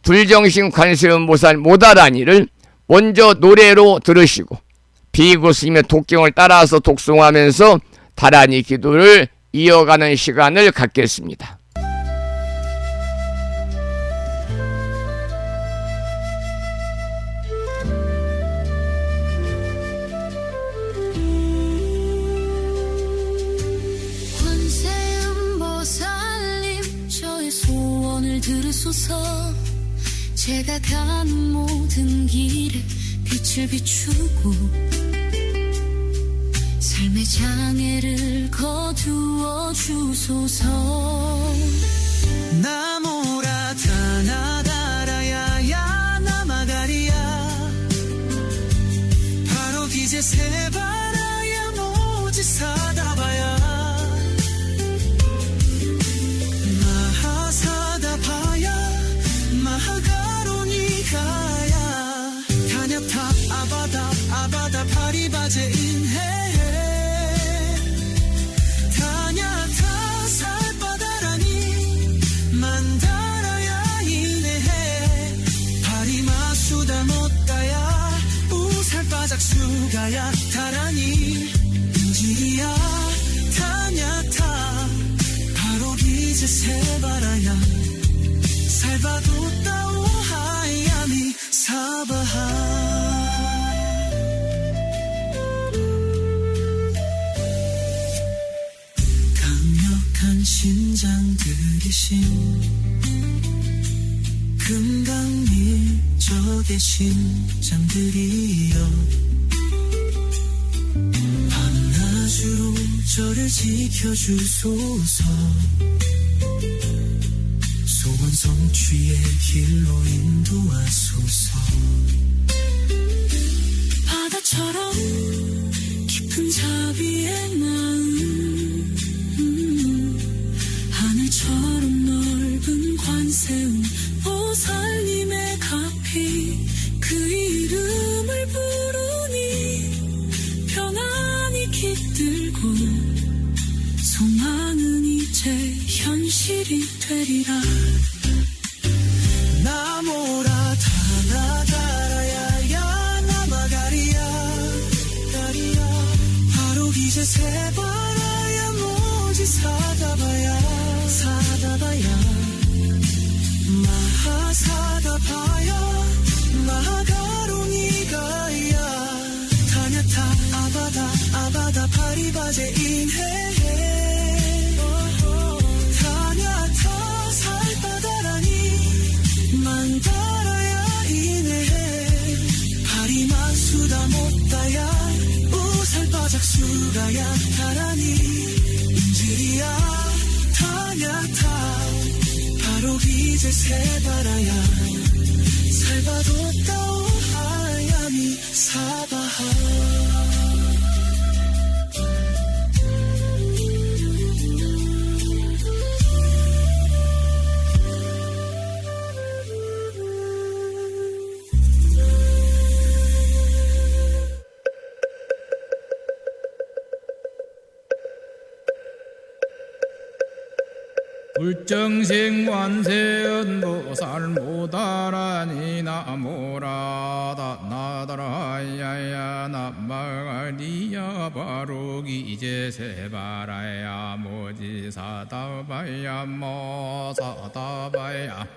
B: 불정신 관세음보살 모다라니를 먼저 노래로 들으시고 비구 스님의 독경을 따라서 독송하면서 다라니 기도를 이어가는 시간을 갖겠습니다.
E: 관세음보살님 저의 소원을 들으소서. 제가 가는 모든 길에 빛을 비추고 삶의 장애를 거두어 주소서.
D: 나모라 타나다라야야 나마가리야 바로 기제 세바라야 모지 사다바야 마하사다바야 마하가로니가야 타냐타 아바다 아바다 파리바제 인해 타냐타 살바다라니 만다라야 이네해 파리마수다 못다야 우살바작 수가야 타라니 인지리야 타냐타 바로 기제 세바라야 살바도 따오 하야미 사바하. 강력한 신장 들이신 금강일적의 심장들이여 밤낮으로 저를 지켜주소서. 소원 성취의 길로 인도하소서. 바다처럼 깊은 자비의 마음 하늘처럼 넓은 관세음 보살님의 가피 그 이름을 부르니 평안이 깃들고 소망은 이제 현실이 되리라. 나모라 타나다라야야 나마가리야 가리야 바로 기제 세바라야 모지 사다바야 사다바야 마하사다바야 마하가로니가야 타냐타 아바다 아바다 파리바제 인해 타냐타 살바다라니 만다라야 이네해 파리마수다 못다야 우살바작 수가야 타라니 인지리야 타냐타 바로 기제 세바라야 살바도 따오 하야미 사바하.
F: 불정생 관세음보살 모다라니 나모라다 나다라야야 나마가리야 바로기제 세바라야 모지사다바야 모사다바야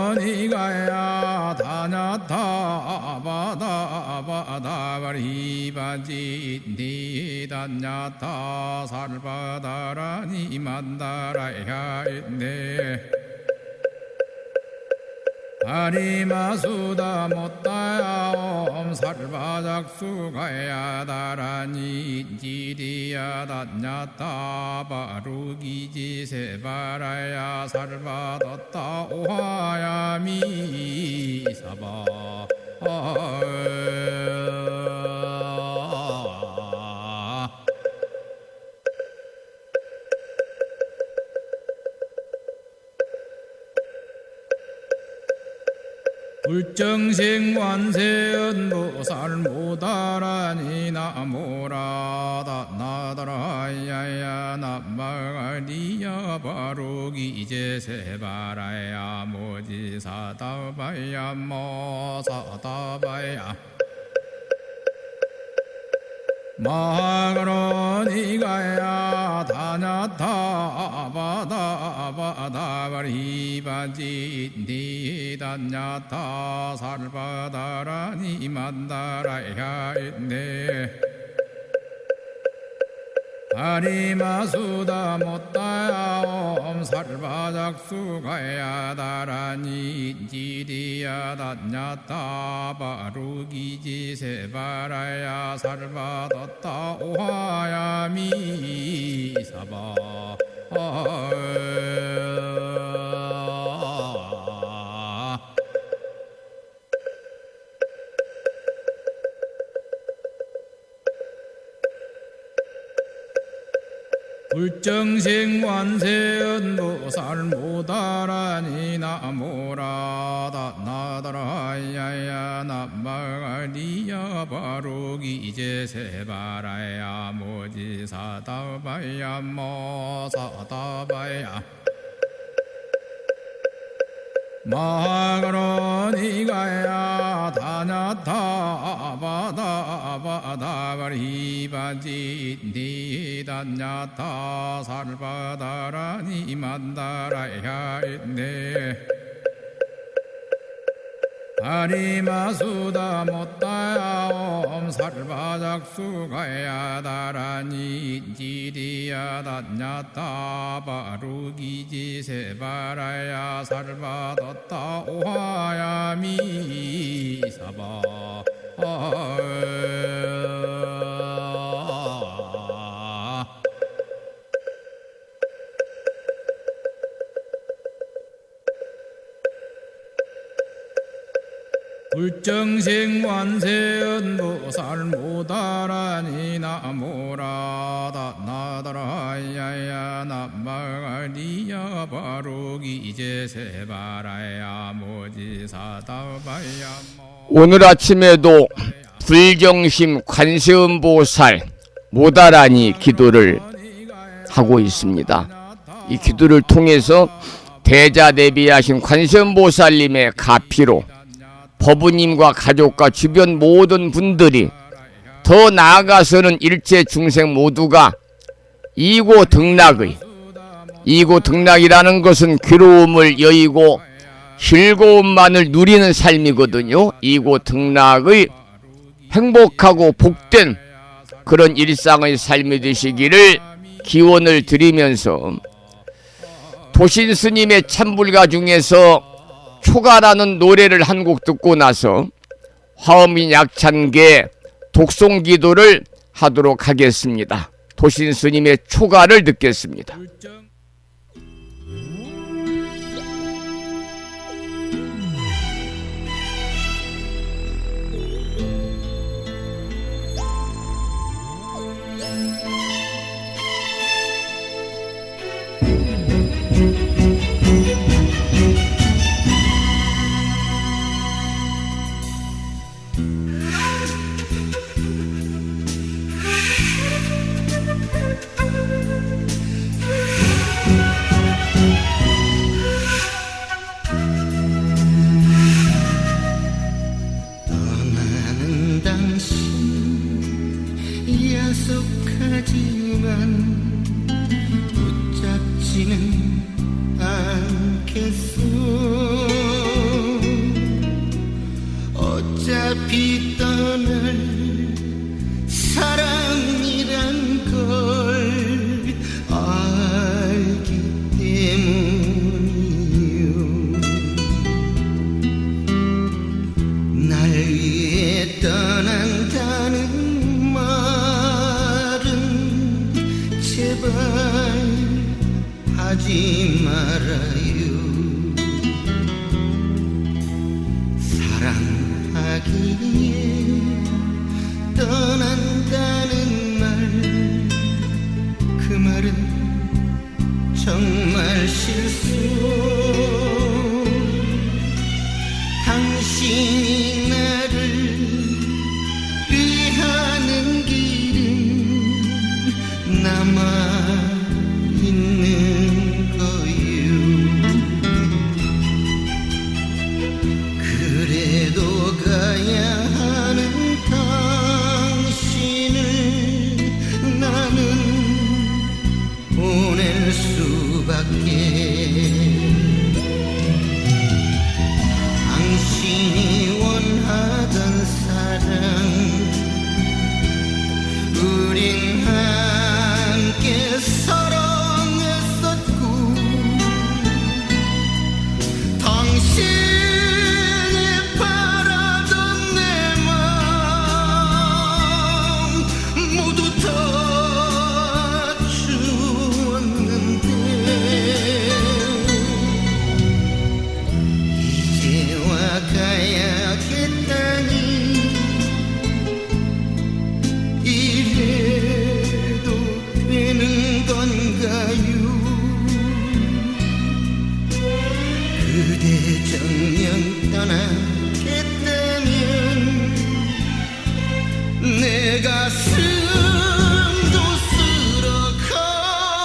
F: 마하가로니가야 다냐타 아바다 아바다 가리바지 다냐타 살바다라니 만다라야 있네 아리마수다 못다야 살바작수가야 다라니 인지리야 다냐타 바루기지 세바라야 살바뒀다 오하야미 사바 불정생 관세음보살 모다라니 나모라다 나다라야야 나마가리야 바로기제 세바라야 모지사다바야 모사다바야 마그로니가야 다냐타 바다바다바리바지 니다냐타 살바다라니 만다라야 있네 아리마수다 못다야 살바작수가야 다라니 지리야 다냐타 바루기지 세바라야 살바뒀다 오하야 미사바 불정생완세언보살 모다라니 나모라다 나다라야야 나마가리야 바로기제 세바라야 모지사다바야 모사다바야 마그로니가야 다냐타 바다바다바리바지 니다냐타 살바다라니 만다라야 있네 아리마수다 못다야 살바작수가야 다라니 지리야 다냐타 바루기지 세바라야 살바뒀다 오하야 미사바 불정생완세언보살 모다라니 나모라다 나다라야야 나마가리야 바로기제 세바라야 모지사다바야
B: 오늘 아침에도 불정심 관세음보살 모다라니 기도를 하고 있습니다. 이 기도를 통해서 대자대비하신 관세음보살님의 가피로 법부님과 가족과 주변 모든 분들이 더 나아가서는 일체 중생 모두가 이고등락이라는 것은 괴로움을 여의고 즐거움만을 누리는 삶이거든요. 이고등락의 행복하고 복된 그런 일상의 삶이 되시기를 기원을 드리면서 도신스님의 참불가 중에서 초가라는 노래를 한 곡 듣고 나서 화엄인 약찬계 독송기도를 하도록 하겠습니다. 도신스님의 초가를 듣겠습니다.
G: 떠나는 당신 약속하지만 붙잡지는 않겠소. 어차피 떠날 사랑이란 걸 알기 때문이요. 날 위해 떠난다는 말은 제발 하지 말아요. 사랑하기에 떠난다는 말, 그 말은 정말 실수. 당신이 나를 위하는 길은 남아있는 거요. 그래도 가야 하는 당신을 내 가슴도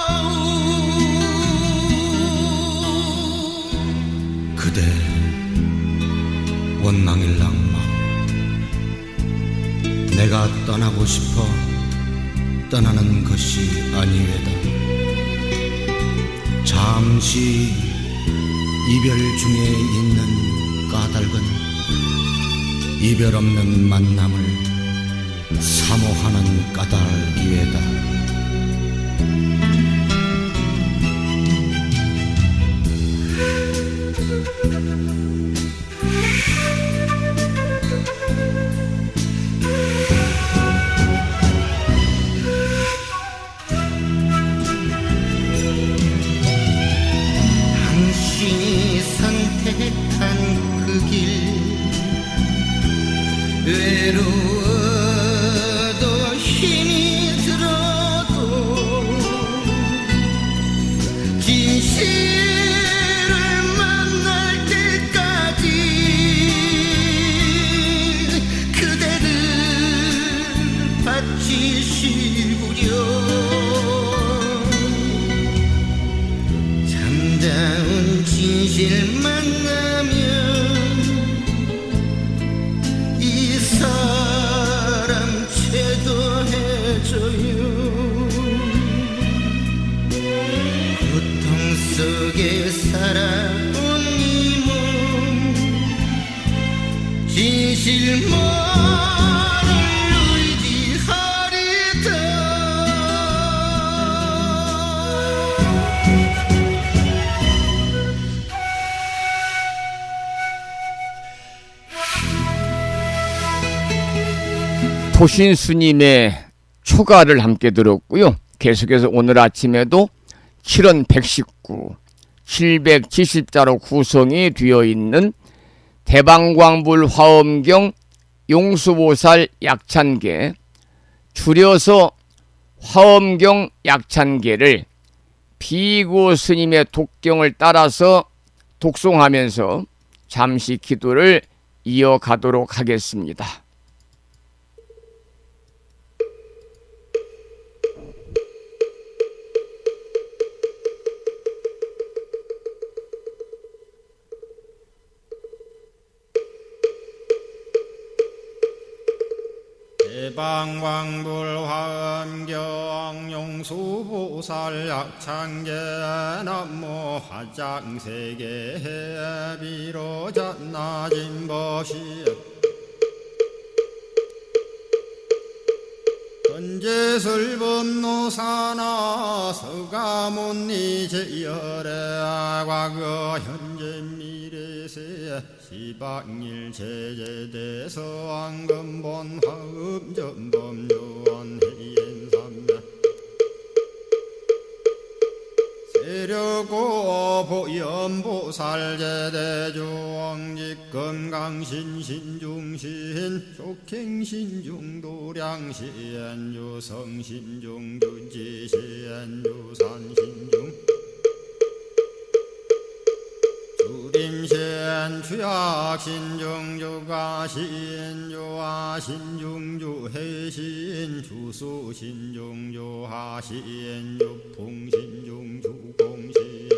G: 쓸어가오 그대 원망일 낭만 내가 떠나고 싶어 떠나는 것이 아니외다 잠시 이별 중에 있는 까닭은 이별 없는 만남을 사모하는 까닭이외다 당신이 선택한 그 길 외로워도 힘이 들어도 진실을 만날 때까지 그대를 바치시구려 참다운 진실 만나면 이 사람 제도해줘요 고통 속에 살아온 이 몸 진실만을 의지하리다
B: 토신 스님의 초가를 함께 들었고요. 계속해서 오늘 아침에도 7원 119, 770자로 구성이 되어 있는 대방광불 화엄경 용수보살 약찬계, 줄여서 화엄경 약찬계를 비구 스님의 독경을 따라서 독송하면서 잠시 기도를 이어가도록 하겠습니다.
F: 대방광불 화엄경 용수보살 약찬계 남모 화장세계 비로잔나진 법시 현재설법노사나 서가문니 제열의 과거 현재 미래세 시방일 제제대서 왕금본 화음전범 요한해인삼매 세력고 보연보살 제대주왕직 건강신 신중신 족행신중 도량신 유성신중 유지신 유산신중 주림신 주약신중 주가신 유하신중 주해신 주수신중 유하신 유풍신중 주공신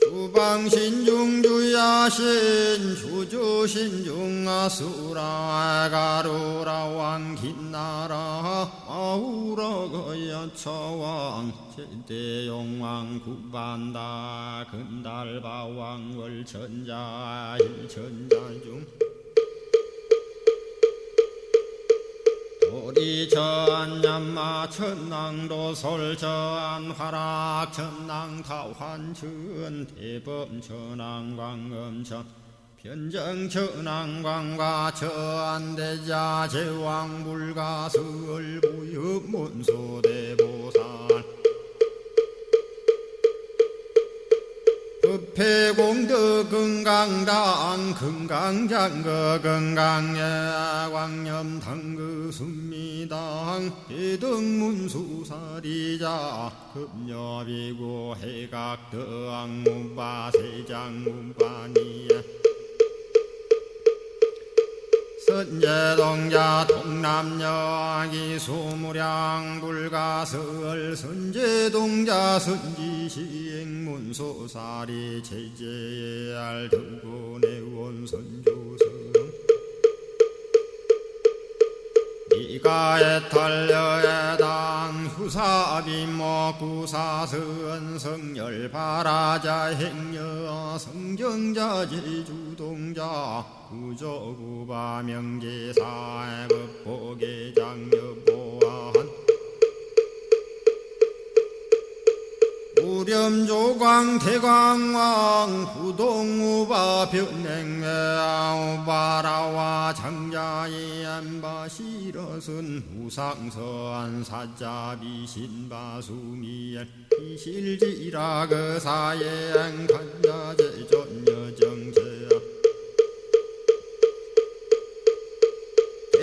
F: 주방신중 주야신 주주신중 아수라 가루라 왕긴나라 아우라 거야차왕 제대용왕 구반다 근달바왕 월천자 일천자중 도리천 얀마 천낭도 솔천 화락 천낭 타환천 대범 천왕 광음천 변정 천왕광과 천대자 제왕 불가설 부엽 문소대보살 법회공덕 건강당 건강장거 건강예 광염당그 순미당 대등문수사리자 급여비고 해각덕 문바 세장 문바니야 선제동자 동남여 기수무량 불가설 선제동자 선지시행문소사리 제제알 등군의원 선조성 이가에 탈려에당 후사비모 구사선 성열 바라자 행여 성정자 제주동자 구조구바 명제사의 법보계장 여보한 우렴조광 대광왕 부동우바 변행매우바라와 장자의 안바시러슨 우상서한 사자비 신바수미엘 이실지라 그 사예 앵간자제 전여정제야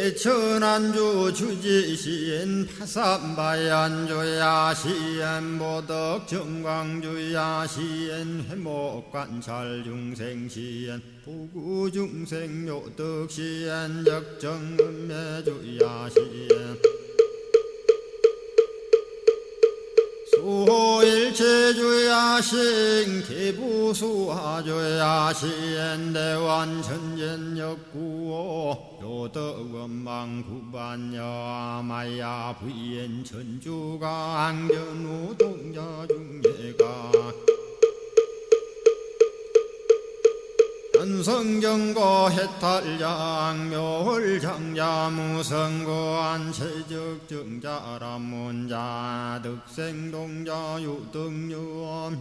F: 대천안주 주지시엔 파산바얀주야 시엔 보덕정광주야 시엔 회목관찰중생시엔 부구중생요덕시엔 역정음매주야 시엔 수호일체주야 신 개부수하주야 시엔 대완천전역구호 요덕원망구반여 마야 부인 천주가 안견우 동자중예가 현성정거 해탈장 묘홀장자무성거안 체적정자람문자 득생동자 유등유엄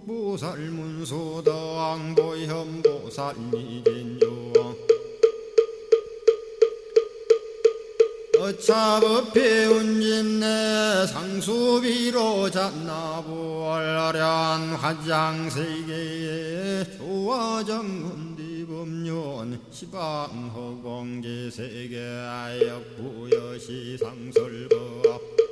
F: 희룩보살문소덕보현보살미진유엄 어차법해 운집내 상수비로 잔나부얼련 화장세계에 조화정운디범yon 시방허공제세계 아역부여시상설법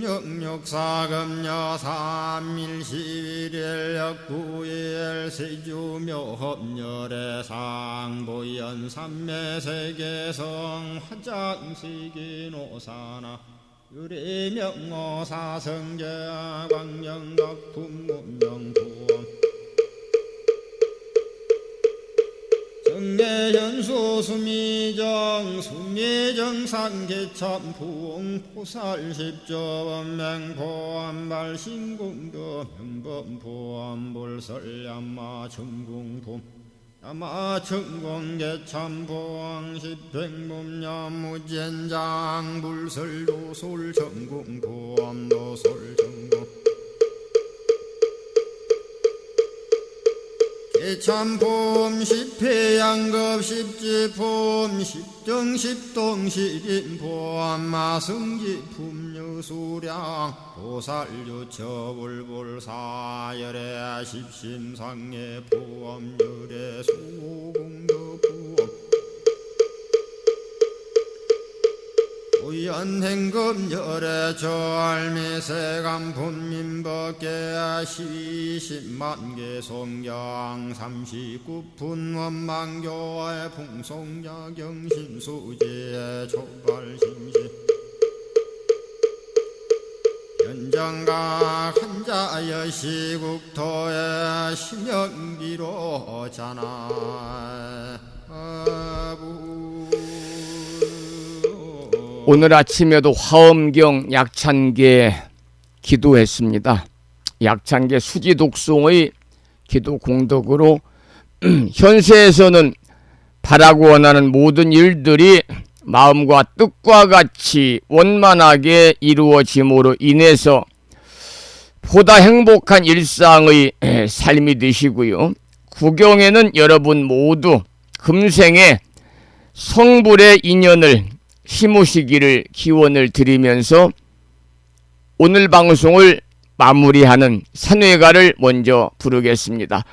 F: 육력사금여 삼일시일역부일 세주묘협열의 상보연 삼매세계성 화장세계노사나 유래명어사성제 광명덕품문명부원 정례현수 수미정 수미정산개참풍 포살십조원맹포암발신공도 명범포암불설야마 천궁품 야마천공개참포항 십행범야무젠장 불설도솔천궁포암도솔천궁 개참폼 십회양급 십지폼 십정십동 십인폼 마승지품 유수량 보살유처불불사열의 십심상의 포함열의 수공덕부엄 우연행급열의 저알미세간품민법계 시십만개 송경 39분 원망교의 풍송야경신수지의 촉발신시 현정각 한자여 시국토의 심영기로 자나
B: 오늘 아침에도 화엄경 약찬계 기도했습니다. 약찬계 수지독송의 기도 공덕으로 현세에서는 바라고 원하는 모든 일들이 마음과 뜻과 같이 원만하게 이루어짐으로 인해서 보다 행복한 일상의 삶이 되시고요. 구경에는 여러분 모두 금생에 성불의 인연을 심으시기를 기원을 드리면서 오늘 방송을 마무리하는 산회가를 먼저 부르겠습니다.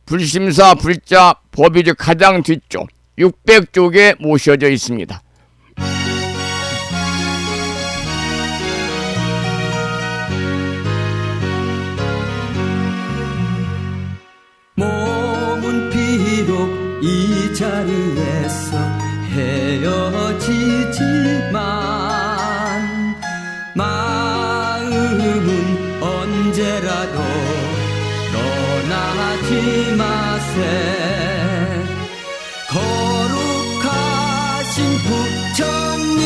B: 불심사 불자 법의주 가장 뒤쪽 600쪽에 모셔져 있습니다.
D: 몸은 비록
H: 이 자리에서 헤어지지만 마음은 언제라도 떠나지 마세. 거룩하신 부처님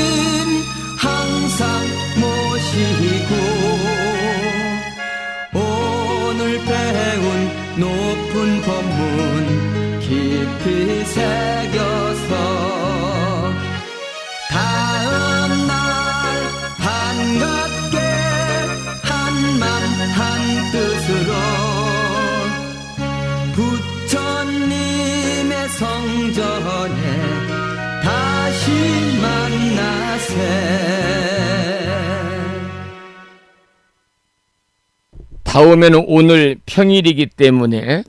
H: 항상 모시고 오늘 배운 높은 법문 깊이 새겨서 다음날 반갑게 한맘 한뜻으로 부처님의 성전에 다시 만나세.
B: 다음에는 오늘 평일이기 때문에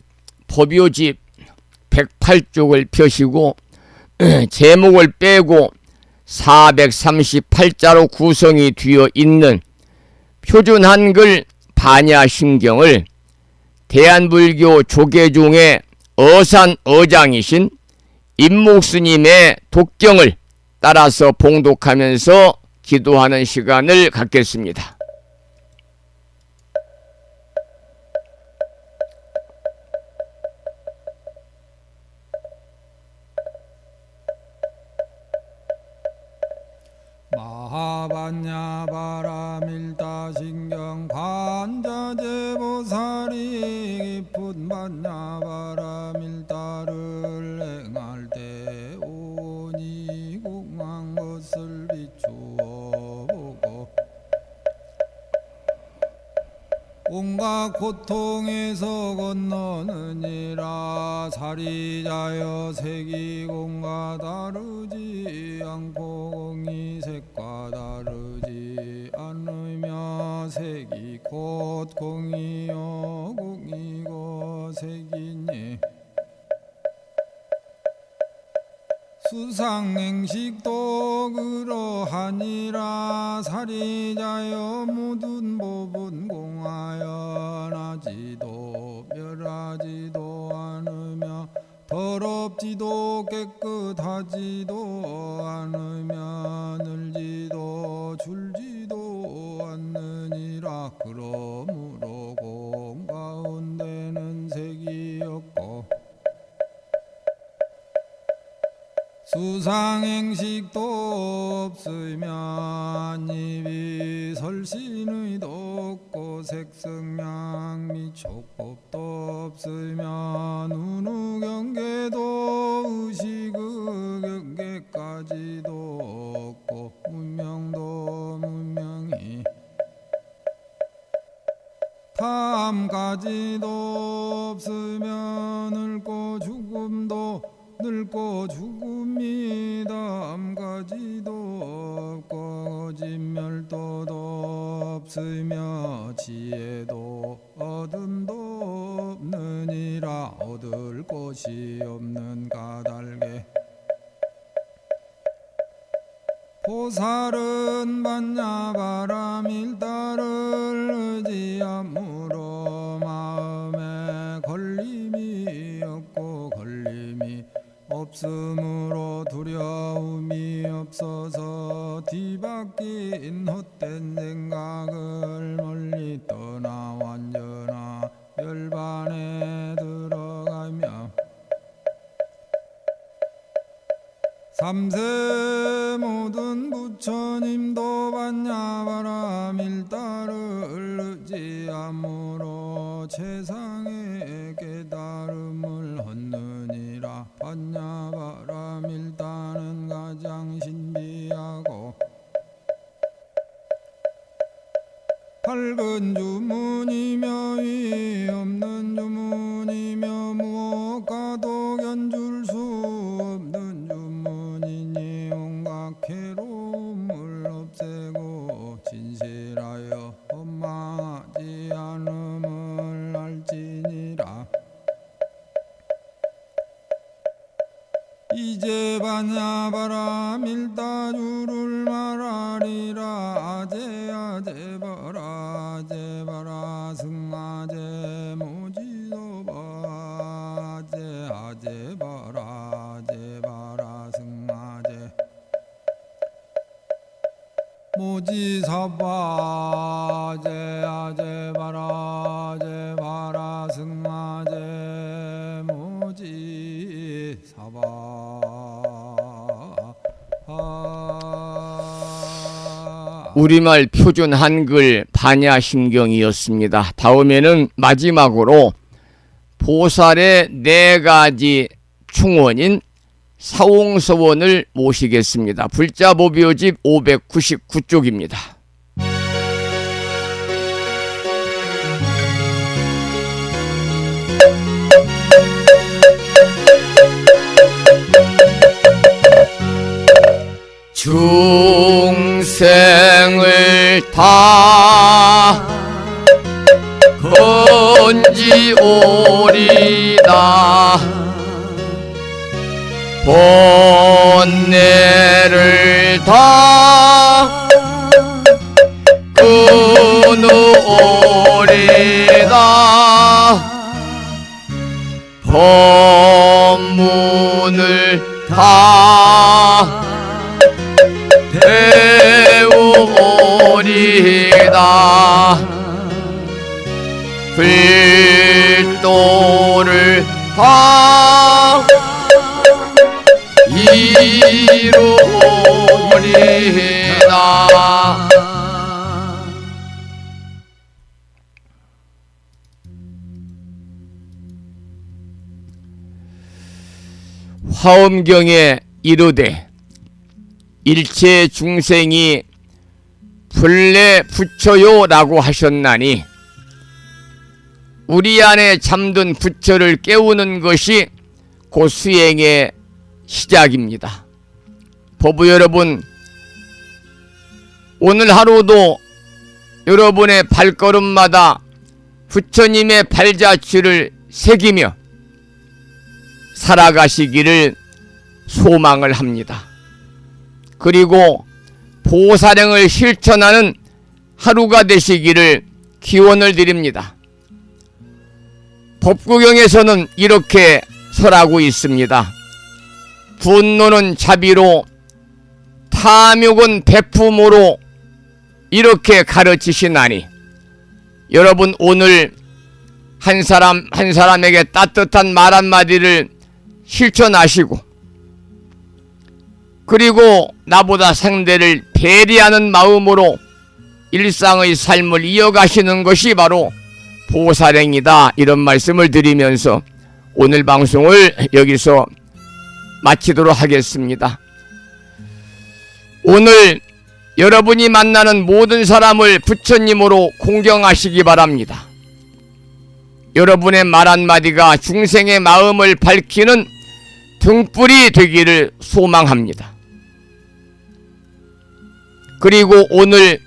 B: 법요집 108쪽을 펴시고 제목을 빼고 438자로 구성이 되어 있는 표준 한글 반야심경을 대한불교 조계종의 어산어장이신 임목스님의 독경을 따라서 봉독하면서 기도하는 시간을 갖겠습니다.
I: 마하반야바라밀다신경 관자재보살이 깊은 반야바라밀다를 행할 때 오니 공한 것을 비추어 보고 온갖 고통에서 건너느니라. 사리자여 색이 공과 다르지 않고 공이 색과 다르지 않으며 색이 곧 공이요 공이고 색이니 수상행식도 그러하니라. 사리자여 모든 법은 공하여 나지도 멸하지도 않으며 더럽지도 깨끗하지도 않으며 늘지도 줄지도 않느니라. 그러므로 공 가운데는 색이 없고 수상행식도 없으며 입이 설신의도 없고 색성양 촉법도 없으며 눈우경계도 의식의 경계까지도 없고 문명도 문명이 탐까지도 없으며 늙고 죽음도 늙고 죽음이 다음까지도 없고 진멸도도 없으며 지혜도 어둠도 없느니라. 얻을 것이 없는 까닭에 보살은 반야바라밀다를 의지함으로 마음에 걸림이 없고 걸림이 없으므로 두려움이 없어서 뒤바뀐 헛된 생각을 멀리 떠나 완전한 열반에 들어가며 삼세 모든 부처님도 반야바라밀다를 의지함으로 최상의 깨달음을 얻느니라. 반야바라밀다는 가장 신비하고 밝은 주문이며 위 없는 주문이며 무엇과도 견줄 수 없는 주문이니 온갖 괴로움을 없애고 진실하여 원망하지 않음을 알지니라. 이제 반야바라밀다주를 말하리라. 아제아제바라 아제바라 승아제 모지도바 아제아제바라 모지사바 제아제바라 제바라 승마제 모지사바
B: 우리말 표준 한글 반야심경이었습니다. 다음에는 마지막으로 보살의 4가지 충원인 사홍서원을 모시겠습니다. 불자보비오집 599쪽입니다. 중생을 다 건지오리다 번뇌를 다 끊으오리다 법문을 다 배우오리다 불도를 다 이루오리다. 화엄경에 이르되 일체 중생이 본래 부처요 라고 하셨나니 우리 안에 잠든 부처를 깨우는 것이 곧 수행의 시작입니다. 법부 여러분, 오늘 하루도 여러분의 발걸음마다 부처님의 발자취를 새기며 살아가시기를 소망을 합니다. 그리고 보살행을 실천하는 하루가 되시기를 기원을 드립니다. 법구경에서는 이렇게 설하고 있습니다. 분노는 자비로, 탐욕은 배품으로 이렇게 가르치시나니 여러분 오늘 한 사람에게 따뜻한 말 한마디를 실천하시고 그리고 나보다 상대를 배려하는 마음으로 일상의 삶을 이어가시는 것이 바로 보살행이다, 이런 말씀을 드리면서 오늘 방송을 여기서 마치도록 하겠습니다. 오늘 여러분이 만나는 모든 사람을 부처님으로 공경하시기 바랍니다. 여러분의 말 한마디가 중생의 마음을 밝히는 등불이 되기를 소망합니다. 그리고 오늘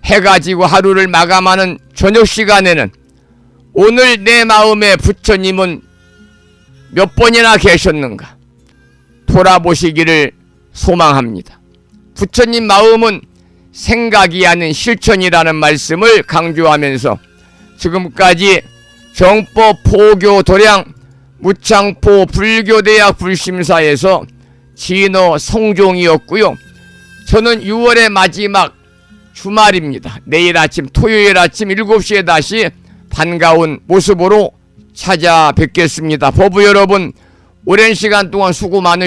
B: 해가 지고 하루를 마감하는 저녁 시간에는 오늘 내 마음에 부처님은 몇 번이나 계셨는가 돌아보시기를 소망합니다. 부처님 마음은 생각이 아닌 실천이라는 말씀을 강조하면서 지금까지 정법 포교 도량 무창포 불교대학 불심사에서 진어 성종이었고요. 저는 6월의 마지막 주말입니다. 내일 아침 토요일 아침 7시에 다시 반가운 모습으로 찾아뵙겠습니다. 법부 여러분, 오랜 시간 동안 수고 많으셨습니다.